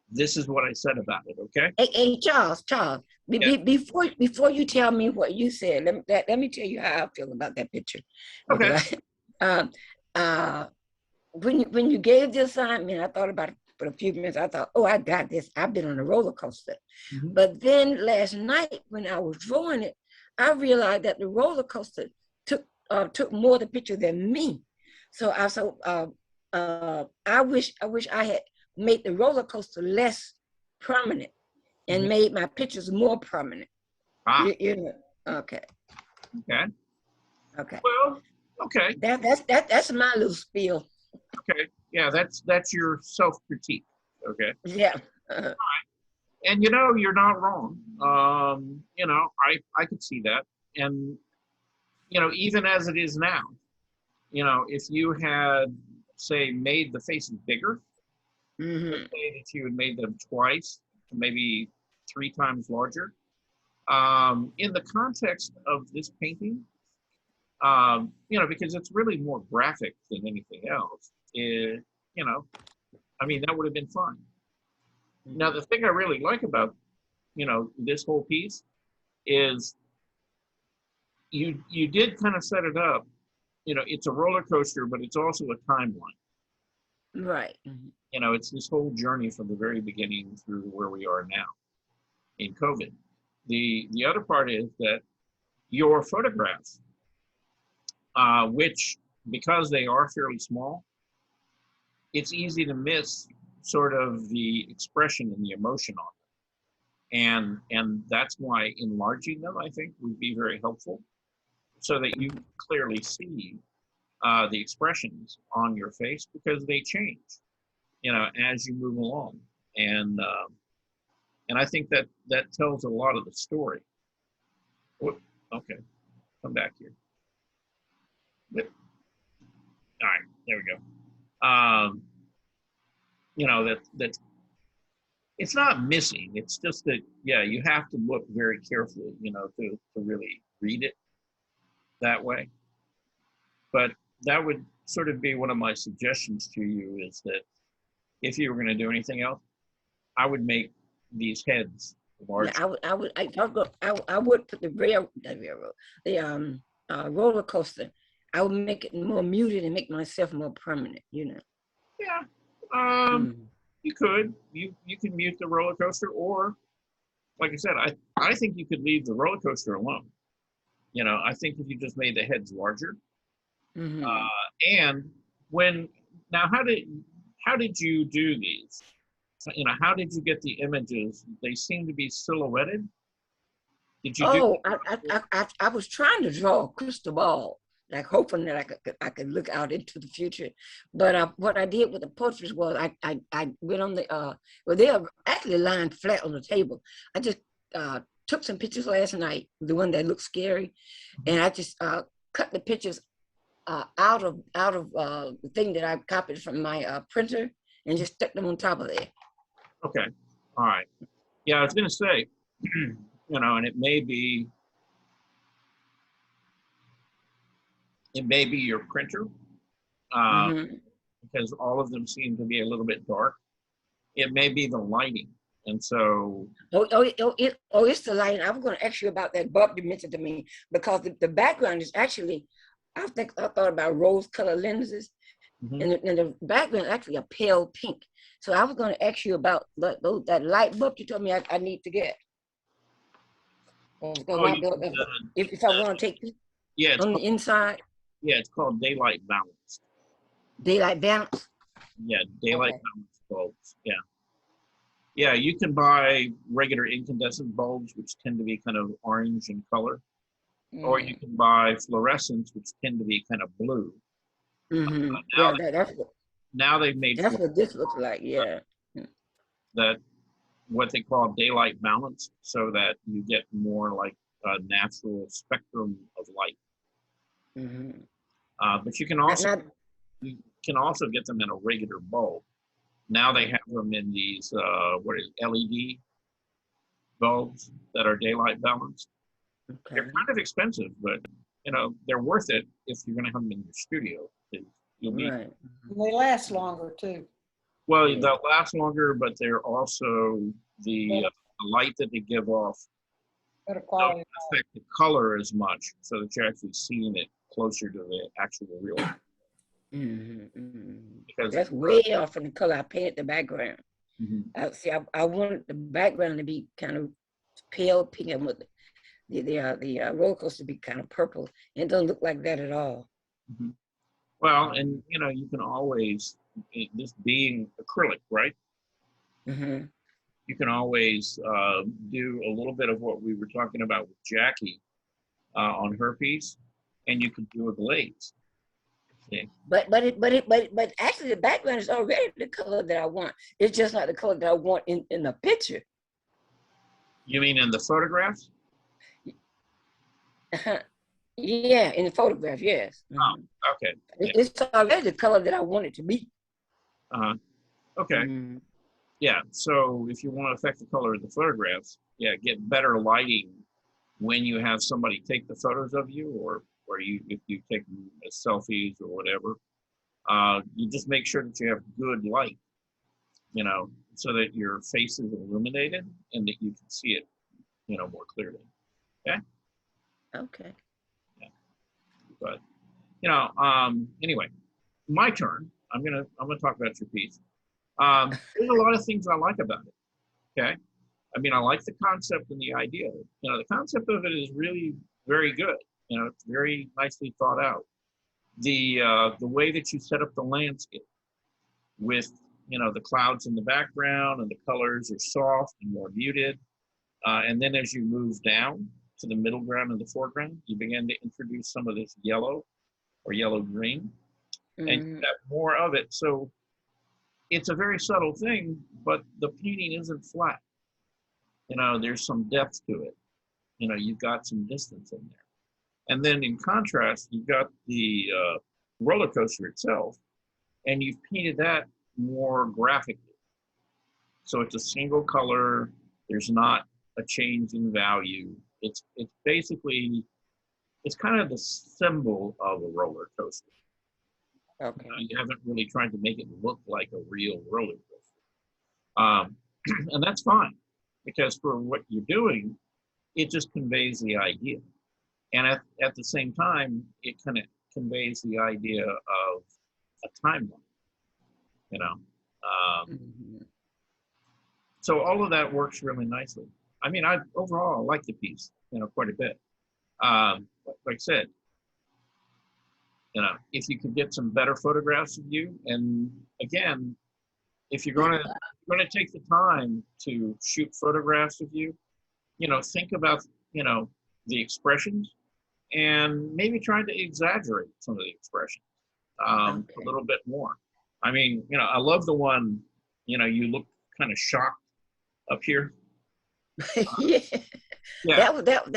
This is what I said about it. Okay. Hey, Charles, before you tell me what you said, let me tell you how I feel about that picture. Okay. When you gave the assignment, I thought about it for a few minutes. I thought, oh, I got this. I've been on a roller coaster. Mm-hmm. But then last night when I was drawing it, I realized that the roller coaster took more of the picture than me. So I wish I had made the roller coaster less prominent and made my pictures more prominent. You know, okay. Well, okay. That's my little spiel. Okay. Yeah, that's your self-critique. Okay. Yeah. All right. And you know, you're not wrong. You know, I could see that. And you know, even as it is now, you know, if you had, say, made the faces bigger, let's say that you had made them twice, maybe 3 times larger. In the context of this painting, you know, because it's really more graphic than anything else, you know, I mean, that would have been fun. Now, the thing I really like about, you know, this whole piece is you did kind of set it up. You know, it's a roller coaster, but it's also a timeline. Right. You know, it's this whole journey from the very beginning through where we are now in COVID. The other part is that your photographs, which because they are fairly small, it's easy to miss sort of the expression and the emotion on them. And that's why enlarging them, I think, would be very helpful so that you clearly see the expressions on your face because they change, you know, as you move along. And I think that tells a lot of the story. Okay, come back here. All right, there we go. You know, that's it's not missing. It's just that, yeah, you have to look very carefully, you know, to really read it that way. But that would sort of be one of my suggestions to you is that if you were going to do anything else, I would make these heads larger. Yeah, I would put the roller coaster. I would make it more muted and make myself more permanent. Yeah. Mm. You could. You can mute the roller coaster, or like I said, I think you could leave the roller coaster alone. I think if you just made the heads larger, Mhm. and how did you do these? How did you get the images? They seem to be silhouetted. Did you do? Oh, I was trying to draw a crystal ball, like hoping that I could look out into the future. But what I did with the portraits was I went on the they are actually lying flat on the table. I just took some pictures last night, the one that looked scary, and I just cut the pictures out of the thing that I copied from my printer and just stuck them on top of there. Okay. All right. Yeah, I was going to say, and it may be your printer, because all of them seem to be a little bit dark. It may be the lighting, and so. It's the lighting. I was going to ask you about that bulb you mentioned to me, because the background is actually, I thought about rose-colored lenses, and the background is actually a pale pink. So I was going to ask you about that light bulb you told me I need to get. If I want to take on the inside. Yeah, it's called daylight balance. Daylight balance? Yeah, daylight balance bulbs. Yeah. Yeah, you can buy regular incandescent bulbs, which tend to be kind of orange in color. Or you can buy fluorescents, which tend to be kind of blue. Now they've made that's what this looks like. Yeah. That what they call daylight balance, so that you get more like a natural spectrum of light. But you can also get them in a regular bulb. Now they have them in these LED bulbs that are daylight balanced. Okay. They're kind of expensive, but they're worth it if you're going to have them in your studio. They last longer too. Well, they'll last longer, but they're also the light that they give off better quality. Don't affect the color as much, so that you're actually seeing it closer to the actual real. Because that's way off from the color I painted the background. I wanted the background to be kind of pale pink, and with the roller coaster to be kind of purple. And it doesn't look like that at all. Well, and you can always, this being acrylic, right? You can always do a little bit of what we were talking about with Jackie on her piece, and you can do a glaze. Yeah. But actually the background is already the color that I want. It's just not the color that I want in the picture. You mean in the photographs? Yeah, in the photograph, yes. Okay. It's already the color that I want it to be. Okay. Yeah, so if you want to affect the color of the photographs, get better lighting when you have somebody take the photos of you, or if you take selfies or whatever. You just make sure that you have good light, so that your face is illuminated and that you can see it, more clearly. Okay? Okay. Yeah. But, anyway, my turn. I'm gonna talk about your piece. There's a lot of things I like about it. Okay. I mean, I like the concept and the idea. The concept of it is really very good. It's very nicely thought out. The way that you set up the landscape with, the clouds in the background and the colors are soft and more muted. And then as you move down to the middle ground and the foreground, you begin to introduce some of this yellow or yellow-green, and you have more of it. So it's a very subtle thing, but the painting isn't flat. There's some depth to it. You've got some distance in there. And then in contrast, you've got the roller coaster itself, and you've painted that more graphically. So it's a single color. There's not a change in value. It's basically, it's kind of the symbol of a roller coaster. Okay. You haven't really tried to make it look like a real roller coaster. And that's fine, because for what you're doing, it just conveys the idea. And at the same time, it kind of conveys the idea of a timeline, you know. So all of that works really nicely. I mean, overall, I like the piece, you know, quite a bit. Like I said, you know, if you could get some better photographs of you, and again, if you're going to take the time to shoot photographs of you, you know, think about, you know, the expressions, and maybe try to exaggerate some of the expressions a little bit more. I mean, you know, I love the one, you know, you look kind of shocked up here. Yeah. Yeah. That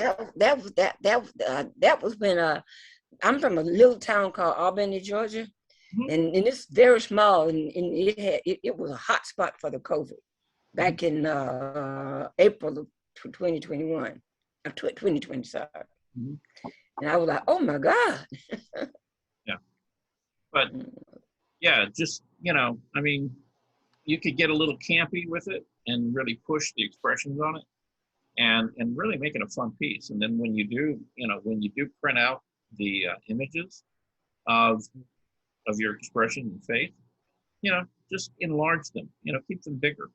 was when I'm from a little town called Albany, Georgia, and it's very small, and it was a hot spot for the COVID back in April of 2021, 2020, sorry. And I was like, oh my God. Yeah. But yeah, just, you know, I mean, you could get a little campy with it and really push the expressions on it, and really make it a fun piece. And then when you do, you know, when you do print out the images of your expression and faith, you know, just enlarge them, you know, keep them bigger.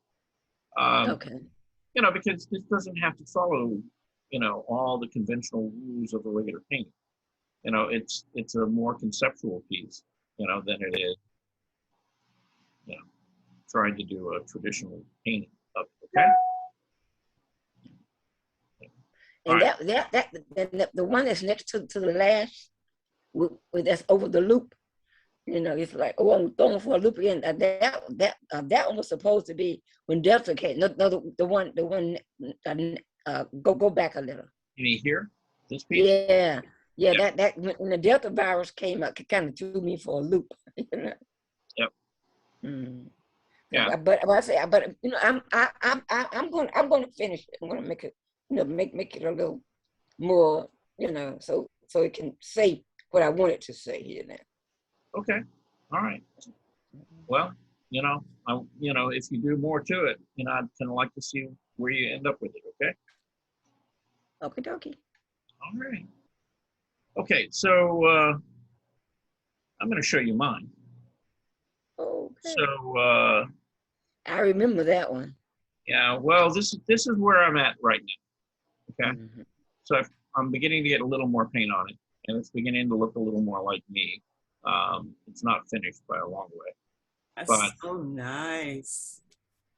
You know, because this doesn't have to follow, you know, all the conventional rules of a regular painting. You know, it's a more conceptual piece, you know, than it is, you know, trying to do a traditional painting of it, okay? And the one that's next to the lash, that's over the loop, you know, it's like, oh, I'm throwing for a loop again. That one was supposed to be when Delta came. No, the one. Go back a little. You mean here? This piece? Yeah. That when the Delta virus came up, it kind of threw me for a loop. You know? Yep. Yeah. But you know, I'm going to finish it. I'm going to make it, you know, make it a little more, you know, so it can say what I want it to say here now. Okay. All right. Well, you know, if you do more to it, you know, I'd kind of like to see where you end up with it. Okay. Okie dokie. All right. Okay. So I'm going to show you mine. Okay. So I remember that one. Yeah. Well, this is where I'm at right now. Okay. So I'm beginning to get a little more paint on it, and it's beginning to look a little more like me. It's not finished by a long way. That's so nice.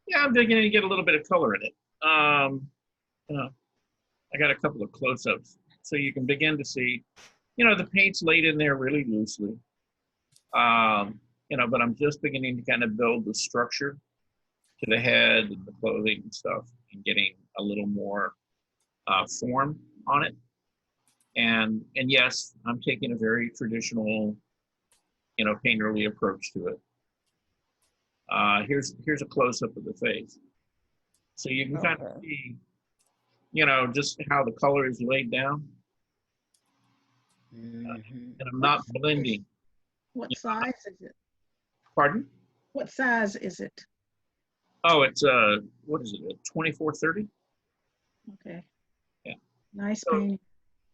Yeah, I'm beginning to get a little bit of color in it. You know, I got a couple of close-ups, so you can begin to see, you know, the paint's laid in there really loosely. You know, but I'm just beginning to kind of build the structure to the head and the clothing and stuff, and getting a little more form on it. And yes, I'm taking a very traditional, you know, painterly approach to it. Here's a close-up of the face. So you can kind of see, you know, just how the color is laid down. And I'm not blending. What size is it? Pardon? What size is it? Oh, it's what is it, a 24-30? Okay. Yeah. Nice So, painting.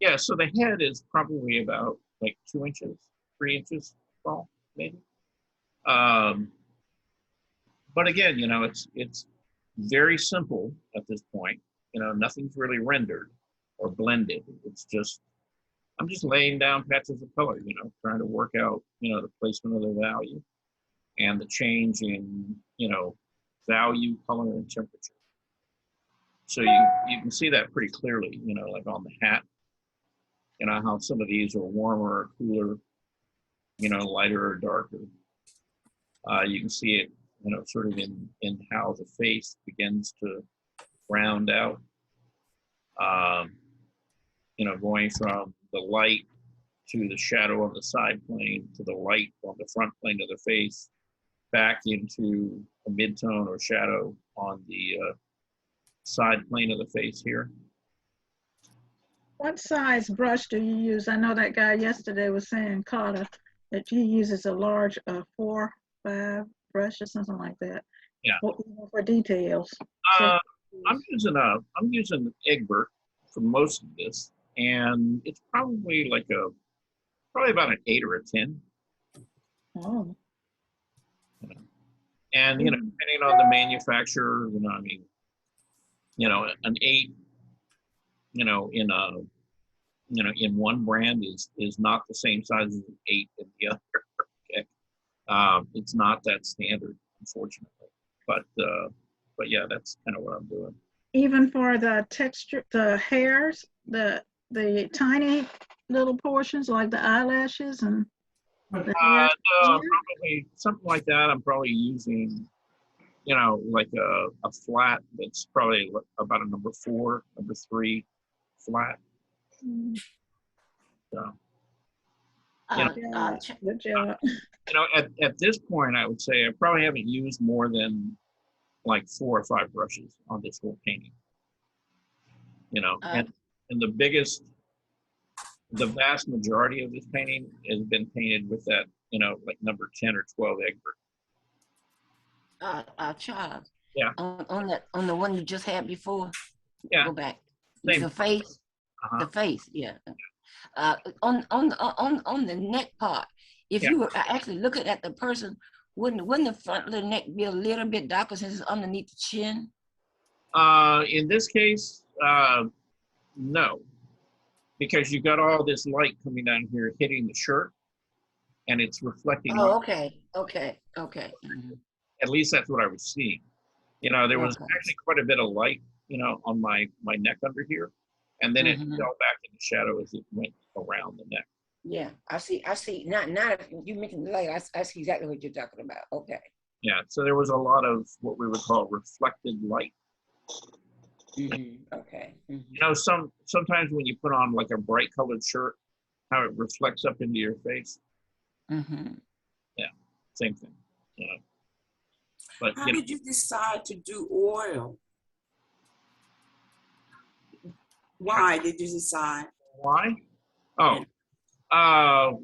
yeah, so the head is probably about like 2 inches, 3 inches tall, maybe. But again, you know, it's very simple at this point. You know, nothing's really rendered or blended. It's just, I'm just laying down patches of color, you know, trying to work out, you know, the placement of the value and the change in, you know, value, color, and temperature. So you can see that pretty clearly, you know, like on the hat, you know, how some of these are warmer or cooler, you know, lighter or darker. You can see it, you know, sort of in how the face begins to round out, you know, going from the light to the shadow on the side plane to the light on the front plane of the face, back into a mid-tone or shadow on the side plane of the face here. What size brush do you use? I know that guy yesterday was saying, Carter, that he uses a large 4-5 brush or something like that. Yeah. For details. I'm using Egbert for most of this, and it's probably like probably about an 8 or a 10. Oh. And depending on the manufacturer, I mean, an 8, in one brand is not the same size as an 8 in the other. Okay, it's not that standard, unfortunately. But yeah, that's kind of what I'm doing. Even for the texture, the hairs, the tiny little portions like the eyelashes and the hairs. Probably something like that. I'm probably using, like a flat that's probably about a number 4, number 3 flat. So, good job. at this point, I would say I probably haven't used more than like 4 or 5 brushes on this whole painting. And the vast majority of this painting has been painted with that, like number 10 or 12 Egbert. Charles. Yeah. On the one you just had before. Yeah. Go back. Same. The face. The face. Yeah. On the neck part, if you were actually looking at the person, wouldn't the front of the neck be a little bit darker since it's underneath the chin? In this case, no, because you got all this light coming down here hitting the shirt, and it's reflecting. Oh, okay. Mm-hmm. At least that's what I was seeing. There was actually quite a bit of light, on my neck under here, and then it fell back in the shadow as it went around the neck. Yeah, I see. Not you mentioned the light. I see exactly what you're talking about. Okay. Yeah, so there was a lot of what we would call reflected light. Okay. Sometimes when you put on like a bright colored shirt, how it reflects up into your face. Yeah, same thing. But how did you decide to do oil? Why did you decide? Why? Oh,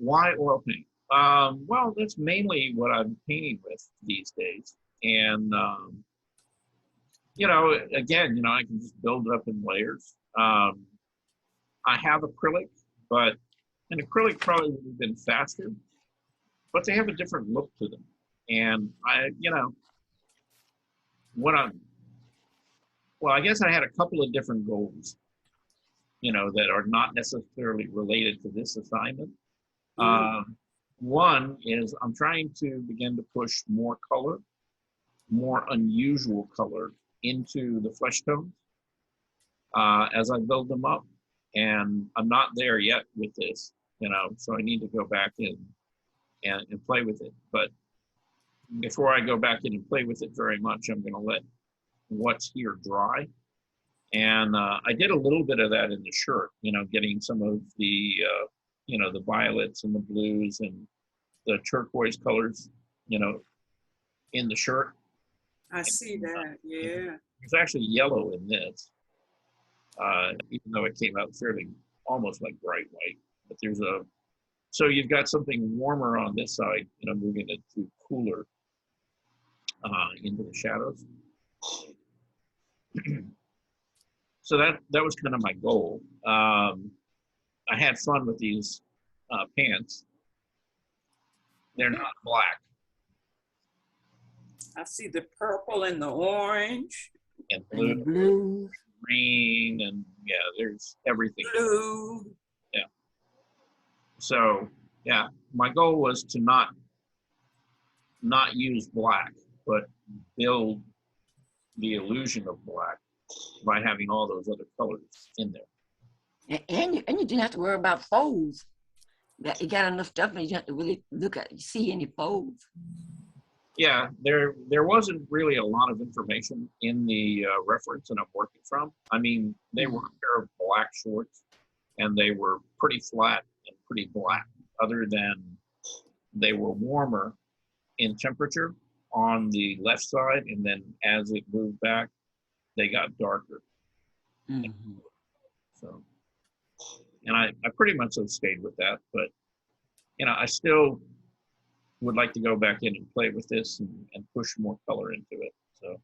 why oil paint? Well, that's mainly what I'm painting with these days, and again, I can just build it up in layers. I have acrylic, but an acrylic probably would have been faster, but they have a different look to them. And I guess I had a couple of different goals, that are not necessarily related to this assignment. One is I'm trying to begin to push more color, more unusual color into the flesh tones as I build them up. And I'm not there yet with this, so I need to go back in and play with it. But before I go back in and play with it very much, I'm going to let what's here dry. And I did a little bit of that in the shirt, getting some of the, the violets and the blues and the turquoise colors, in the shirt. I see that, yeah. There's actually yellow in this, even though it came out fairly almost like bright white. But so you've got something warmer on this side, moving it to cooler into the shadows. So that was kind of my goal. I had fun with these pants. They're not black. I see the purple and the orange. And blue, green, and yeah, there's everything. Blue. Yeah. So yeah, my goal was to not use black, but build the illusion of black by having all those other colors in there. And you didn't have to worry about folds. You got enough stuff, and you have to really see any folds. Yeah, there wasn't really a lot of information in the reference that I'm working from. I mean, they were a pair of black shorts, and they were pretty flat and pretty black, other than they were warmer in temperature on the left side, and then as it moved back, they got darker. So, and I pretty much have stayed with that, but I still would like to go back in and play with this and push more color into it. So,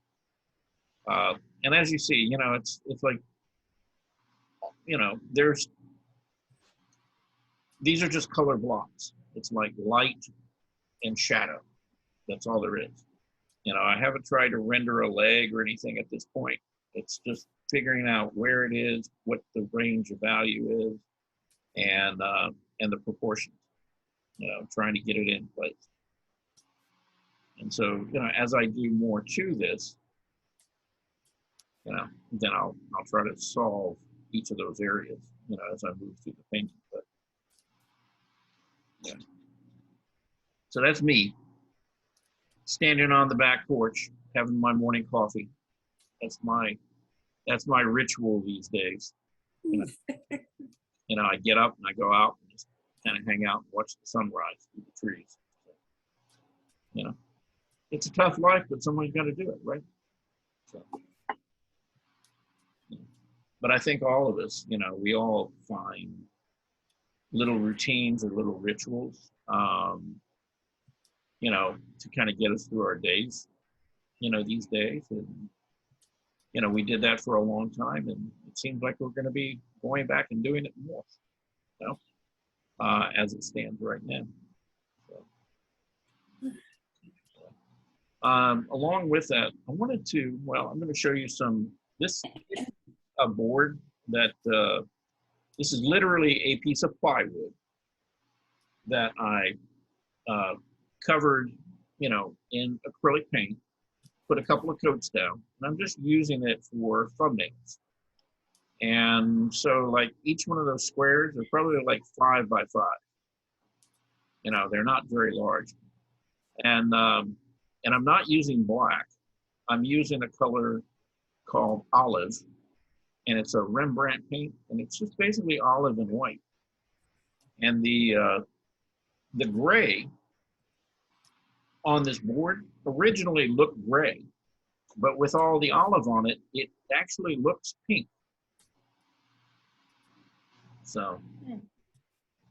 and as you see, you know, it's like, you know, these are just color blocks. It's like light and shadow. That's all there is. You know, I haven't tried to render a leg or anything at this point. It's just figuring out where it is, what the range of value is, and the proportions. You know, trying to get it in place. And so, you know, as I do more to this, you know, then I'll try to solve each of those areas, you know, as I move through the painting. But yeah. So that's me standing on the back porch, having my morning coffee. That's my ritual these days. You know, I get up and I go out and just kind of hang out and watch the sunrise through the trees. So, you know, it's a tough life, but someone's got to do it, right? So, yeah. But I think all of us, you know, we all find little routines or little rituals, you know, to kind of get us through our days, you know, these days. And, you know, we did that for a long time, and it seems like we're going to be going back and doing it more, you know, as it stands right now. So, along with that, I wanted to, well, I'm going to show you this is a board that, this is literally a piece of plywood that I covered, you know, in acrylic paint, put a couple of coats down, and I'm just using it for thumbnails. And so like each one of those squares are probably like 5 by 5. You know, they're not very large. And I'm not using black. I'm using a color called olive, and it's a Rembrandt paint, and it's just basically olive and white. And the gray on this board originally looked gray, but with all the olive on it, it actually looks pink. So,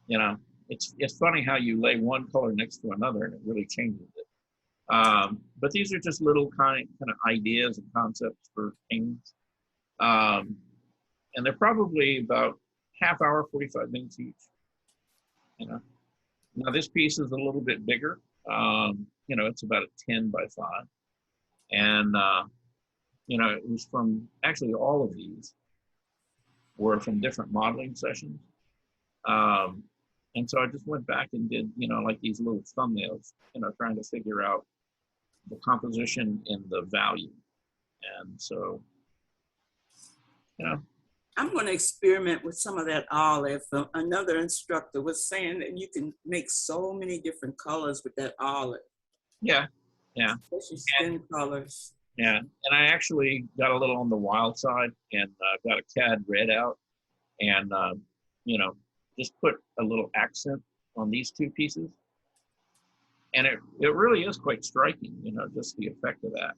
you know, it's funny how you lay one color next to another and it really changes it. But these are just little kind of ideas and concepts for paintings. And they're probably about half hour, 45 minutes each. You know, now this piece is a little bit bigger. You know, it's about a 10 by 5. And, you know, it was from, actually all of these were from different modeling sessions. And so I just went back and did, you know, like these little thumbnails, you know, trying to figure out the composition and the value. And so, you know. I'm going to experiment with some of that olive. Another instructor was saying that you can make so many different colors with that olive. Yeah, yeah. Especially skin colors. Yeah, and I actually got a little on the wild side and got a cad red out and, you know, just put a little accent on these two pieces. And it really is quite striking, you know, just the effect of that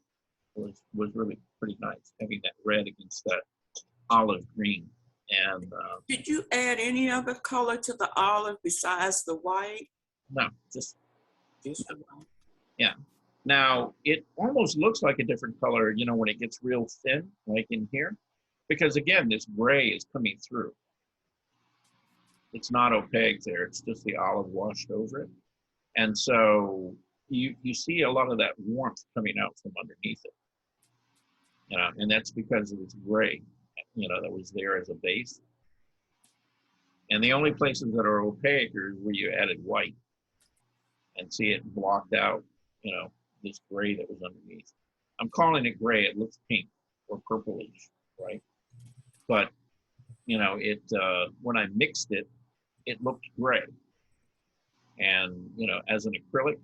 was really pretty nice, having that red against that olive green. And did you add any other color to the olive besides the white? No, just the white. Yeah. Now it almost looks like a different color, you know, when it gets real thin, like in here, because again, this gray is coming through. It's not opaque there; it's just the olive washed over it, and so you see a lot of that warmth coming out from underneath it. You know, and that's because it was gray, you know, that was there as a base. And the only places that are opaque are where you added white and see it blocked out, you know, this gray that was underneath. I'm calling it gray. It looks pink or purplish, right? But, you know, it when I mixed it, it looked gray. And, you know, as an acrylic,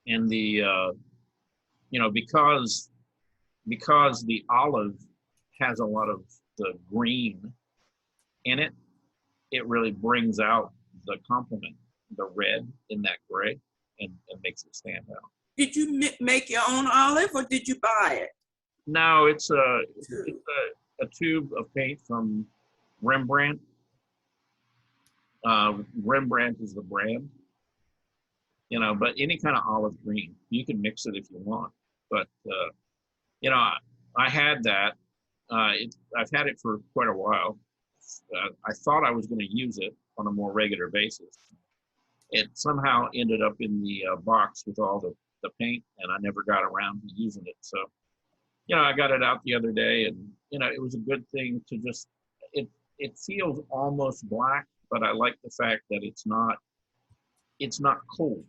and the you know, because the olive has a lot of the green in it, it really brings out the complement, the red in that gray, and makes it stand out. Did you make your own olive or did you buy it? No, it's a tube of paint from Rembrandt, Rembrandt is the brand, you know, but any kind of olive green, you can mix it if you want. But, you know, I had that. I've had it for quite a while. I thought I was going to use it on a more regular basis. It somehow ended up in the box with all the paint, and I never got around to using it. So, you know, I got it out the other day, and, you know, it was a good thing to just, it feels almost black, but I like the fact that it's not cold.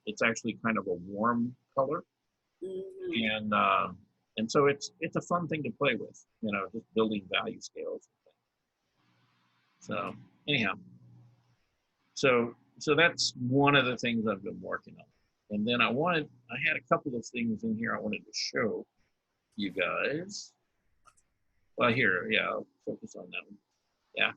It's actually kind of a warm color. Mhm. And so it's a fun thing to play with, you know, just building value scales. So anyhow, so that's one of the things I've been working on. And then I had a couple of things in here I wanted to show you guys. Well, here, yeah, I'll focus on that one. Yeah.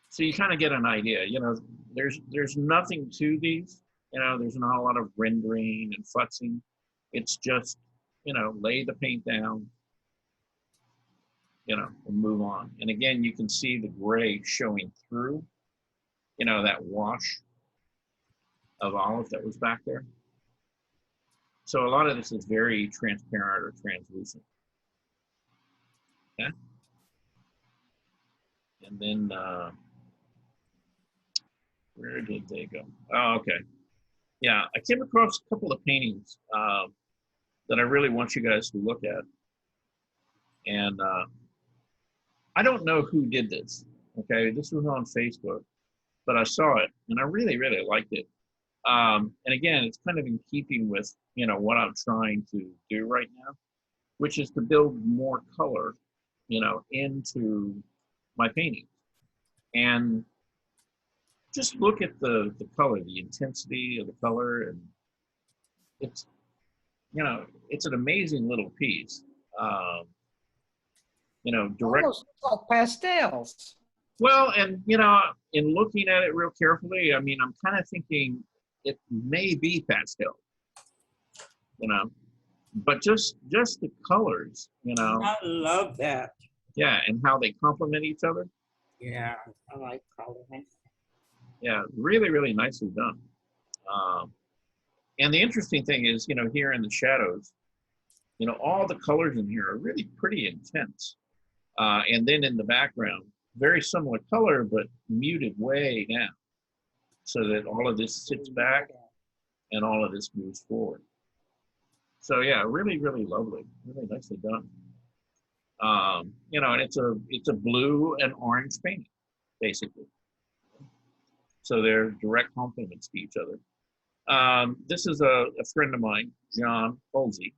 So you kind of get an idea, you know, there's nothing to these, you know, there's not a lot of rendering and futzing. It's just, you know, lay the paint down, you know, and move on. And again, you can see the gray showing through, you know, that wash of olive that was back there. So a lot of this is very transparent or translucent. Okay. And then, where did they go? Oh, okay. Yeah, I came across a couple of paintings that I really want you guys to look at. And I don't know who did this, okay? This was on Facebook, but I saw it and I really, really liked it. And again, it's kind of in keeping with, you know, what I'm trying to do right now, which is to build more color, you know, into my painting. And just look at the color, the intensity of the color, and it's, you know, it's an amazing little piece. You know, direct. Almost like pastels. Well, and you know, in looking at it real carefully, I mean, I'm kind of thinking it may be pastel, you know, but just the colors, you know. I love that. Yeah, and how they complement each other. Yeah, I like coloring. Yeah, really, really nicely done. And the interesting thing is, you know, here in the shadows, you know, all the colors in here are really pretty intense. And then in the background, very similar color, but muted way down so that all of this sits back and all of this moves forward. So yeah, really, really lovely, really nicely done. You know, and it's a blue and orange painting, basically. So they're direct complements to each other. This is a friend of mine, John Folsey,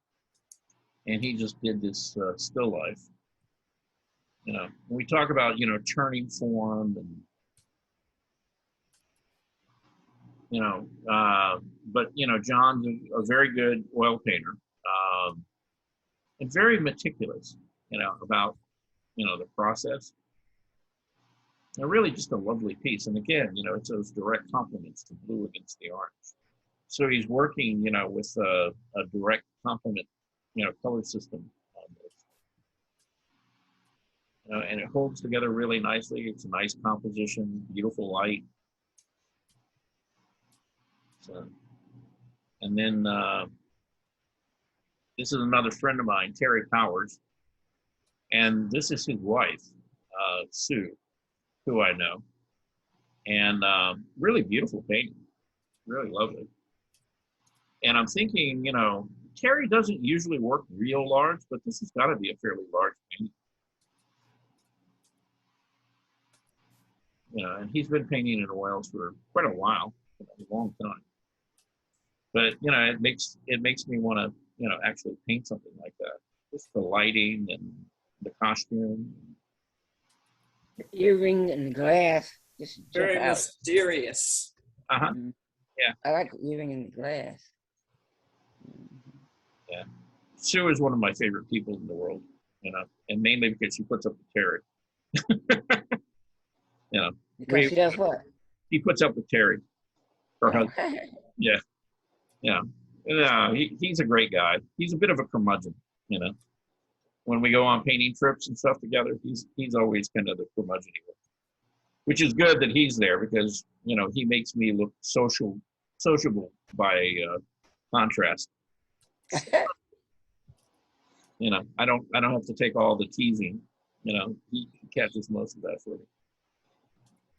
and he just did this still life. You know, when we talk about, you know, turning form and, you know, but, you know, John's a very good oil painter and very meticulous, you know, about, you know, the process. And really just a lovely piece. And again, you know, it's those direct complements, the blue against the orange. So he's working, you know, with a direct complement, you know, color system on this. You know, and it holds together really nicely. It's a nice composition, beautiful light. So, and then this is another friend of mine, Terry Powers, and this is his wife, Sue, who I know, and really beautiful painting, really lovely. And I'm thinking, you know, Terry doesn't usually work real large, but this has got to be a fairly large painting. You know, and he's been painting in oils for quite a while, a long time. But you know, it makes me want to, you know, actually paint something like that. Just the lighting and the costume. The earring and the glass just jump Very out. mysterious. Uh-huh. Mhm. Yeah. I like the earring and the glass. Yeah. Sue is one of my favorite people in the world, you know, and mainly because she puts up with Terry. You know, Because she does what? he puts up with Terry, her husband. Yeah. Yeah. He's a great guy. He's a bit of a curmudgeon, you know. When we go on painting trips and stuff together, he's always kind of the curmudgeon. which is good that he's there because, you know, he makes me look sociable by contrast. You know, I don't have to take all the teasing. You know, he catches most of that for me.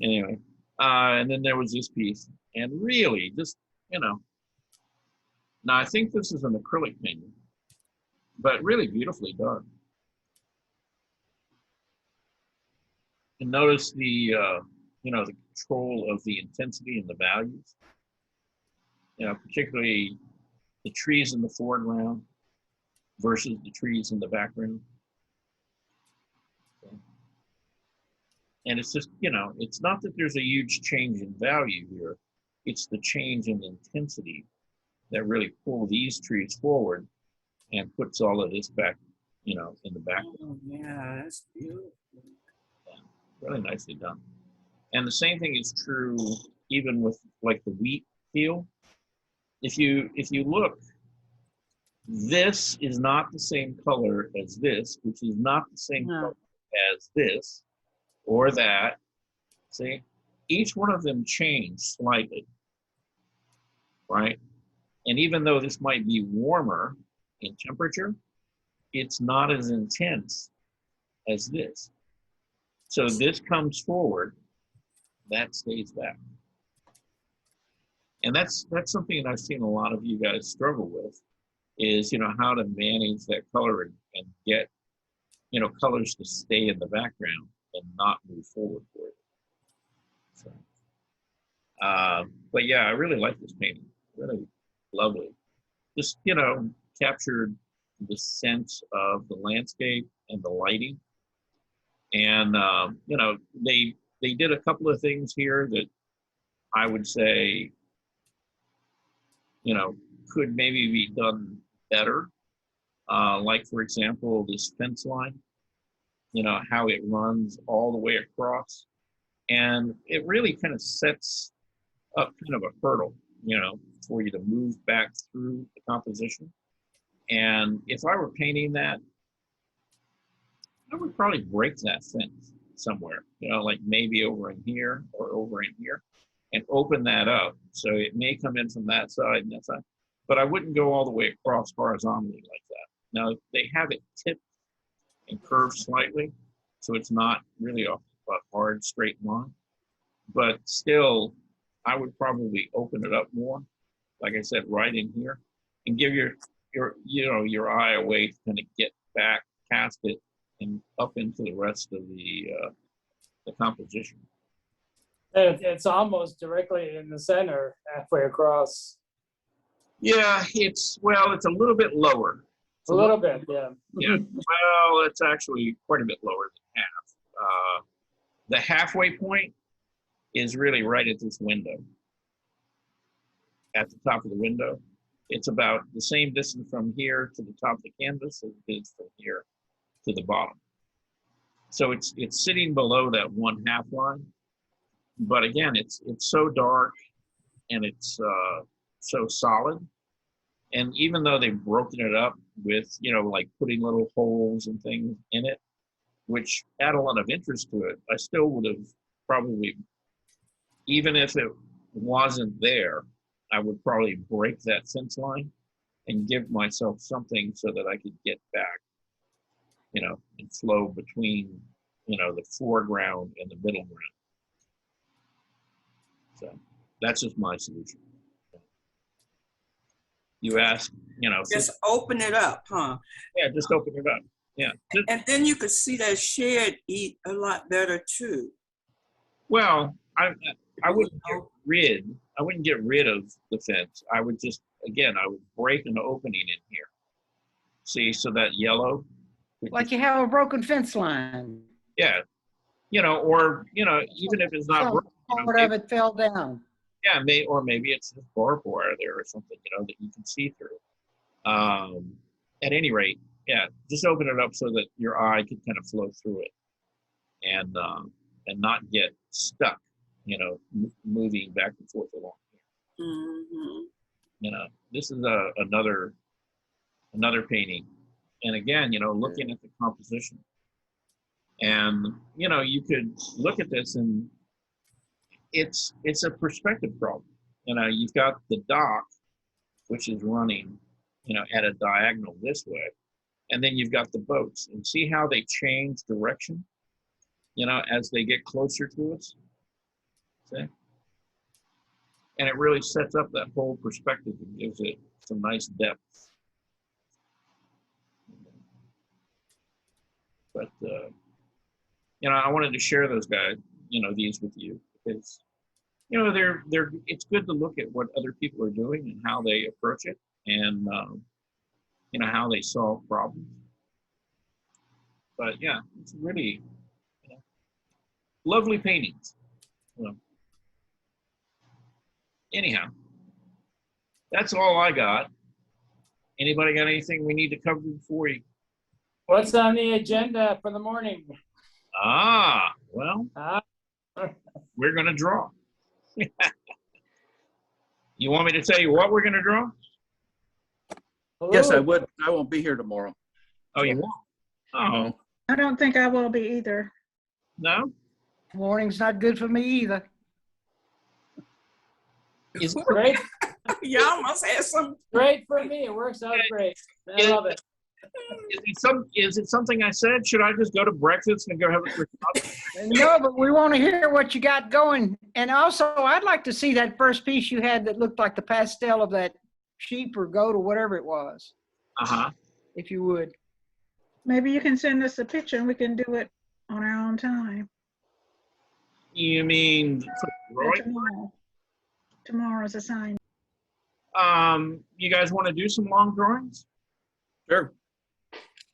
Anyway, and then there was this piece, and really just, you know, now I think this is an acrylic painting, but really beautifully done. And notice the, you know, the control of the intensity and the values. You know, particularly the trees in the foreground versus the trees in the background. And it's just, you know, it's not that there's a huge change in value here. It's the change in intensity that really pull these trees forward and puts all of this back, you know, in the background. Oh, yeah, that's beautiful. Yeah, really nicely done. And the same thing is true even with like the wheat field. If you look, this is not the same color as this, which is not the same color as this or that. See, each one of them changed slightly, right? And even though this might be warmer in temperature, it's not as intense as this. So this comes forward, that stays back. And that's something that I've seen a lot of you guys struggle with, is, you know, how to manage that color and get, you know, colors to stay in the background and not move forward for it. So, but yeah, I really like this painting. Really lovely. Just, you know, captured the sense of the landscape and the lighting. And, you know, they did a couple of things here that I would say, you know, could maybe be done better. Like, for example, this fence line, you know, how it runs all the way across. And it really kind of sets up kind of a hurdle, you know, for you to move back through the composition. And if I were painting that, I would probably break that fence somewhere, you know, like maybe over in here or over in here, and open that up. So it may come in from that side and that side, but I wouldn't go all the way across horizontally like that. Now, they have it tipped and curved slightly, so it's not really a hard straight line, but still, I would probably open it up more, like I said, right in here, and give your your eye a way to kind of get back past it and up into the rest of the composition. It's almost directly in the center, halfway across. Yeah, it's a little bit lower. A little bit, yeah. Yeah, well, it's actually quite a bit lower than half. The halfway point is really right at this window. At the top of the window. It's about the same distance from here to the top of the canvas as it is from here to the bottom. So it's sitting below that 1/2 line. But again, it's so dark and it's so solid. And even though they've broken it up with, you know, like putting little holes and things in it, which add a lot of interest to it, I still would have probably, even if it wasn't there, I would probably break that fence line and give myself something so that I could get back, you know, and flow between, you know, the foreground and the middle ground. So that's just my solution. You ask, you know. Just open it up, huh? Yeah, just open it up. Yeah. And then you could see that shed eat a lot better too. Well, I wouldn't get rid of the fence. I would just, again, I would break an opening in here. See, so that yellow. Like you have a broken fence line. Yeah. You know, or, you know, even if it's not broken. Part of it fell down. Yeah, maybe it's just barbed wire there or something, you know, that you can see through. At any rate, yeah, just open it up so that your eye can kind of flow through it and not get stuck, you know, moving back and forth along here. Mm-hmm. You know, this is another painting. And again, you know, looking at the composition. And, you know, you could look at this and, you know, it's a perspective problem. You know, you've got the dock, which is running, you know, at a diagonal this way, and then you've got the boats, and see how they change direction, you know, as they get closer to us. See? And it really sets up that whole perspective and gives it some nice depth. But, you know, I wanted to share those guys, you know, these with you because, you know, it's good to look at what other people are doing and how they approach it and, you know, how they solve problems. But yeah, it's really, you know, lovely paintings. You know. Anyhow, that's all I got. Anybody got anything we need to cover before you? What's on the agenda for the morning? Well, we're going to draw. You want me to tell you what we're going to draw? Yes, I would. I won't be here tomorrow. Oh, you won't? Oh, I don't think I will be either. no? Morning's not good for me either. Is it Great, Y'all must have some. great for me. It works out great. I love it. Is it something I said? Should I just go to breakfast and go have a quick coffee? No, but we want to hear what you got going. And also, I'd like to see that first piece you had that looked like the pastel of that sheep or goat or whatever it was, Uh-huh. if you would. Maybe you can send us a picture and we can do it on our own time. You mean drawing? Tomorrow's assignment. You guys want to do some long drawings? Sure.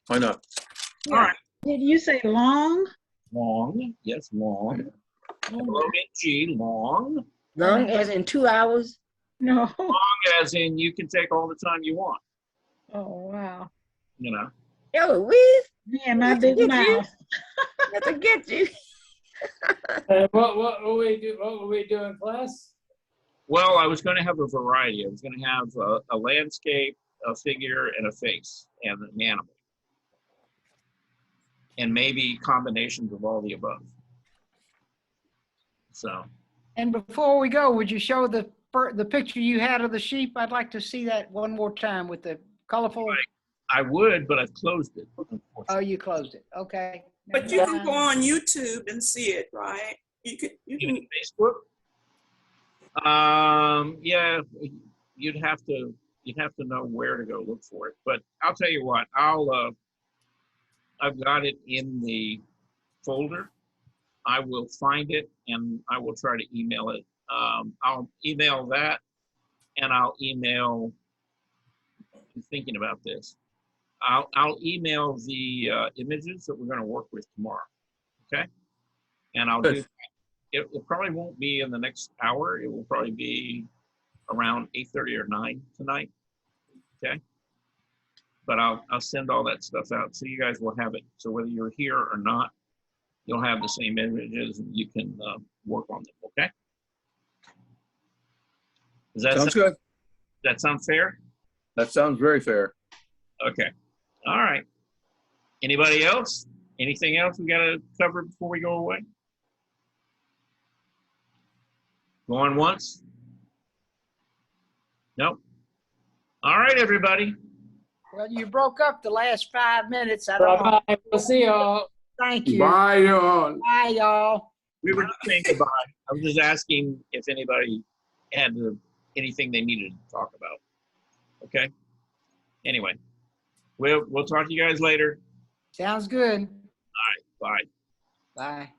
Why not? All right. Did you say long? Long. Yes, long. L-O-N-G, long. Long as in 2 hours? No. Long as in you can take all the time you want, Oh, wow. you know. Yo, Louise, Me and my big mouth. not to get you. What will we do? What will we do in class? Well, I was going to have a variety. I was going to have a landscape, a figure, and a face, and an animal. And maybe combinations of all the above. So. And before we go, would you show the picture you had of the sheep? I'd like to see that one more time with the colorful. I would, but I've closed it. Oh, you closed it. Okay. But you can go on YouTube and see it, right? You can. Facebook? Yeah, you'd have to know where to go look for it. But I'll tell you what, I've got it in the folder. I will find it and I will try to email it. I'll email that and I'll email, I'm thinking about this. I'll email the images that we're going to work with tomorrow. Okay. And I'll do, it probably won't be in the next hour. It will probably be around 8:30 or 9 tonight. Okay. But I'll send all that stuff out so you guys will have it. So whether you're here or not, you'll have the same images and you can work on them. Okay. Sounds good. That sound fair? That sounds very fair. Okay. All right. Anybody else? Anything else we got to cover before we go away? Going once? Nope. All right, everybody. Well, you broke up the last 5 minutes. I don't know. Bye. We'll see y'all. Thank you. Bye, y'all. Bye, y'all. We were just saying goodbye. I was just asking if anybody had anything they needed to talk about. Okay. Anyway, we'll talk to you guys later. Sounds good. All right. Bye. Bye.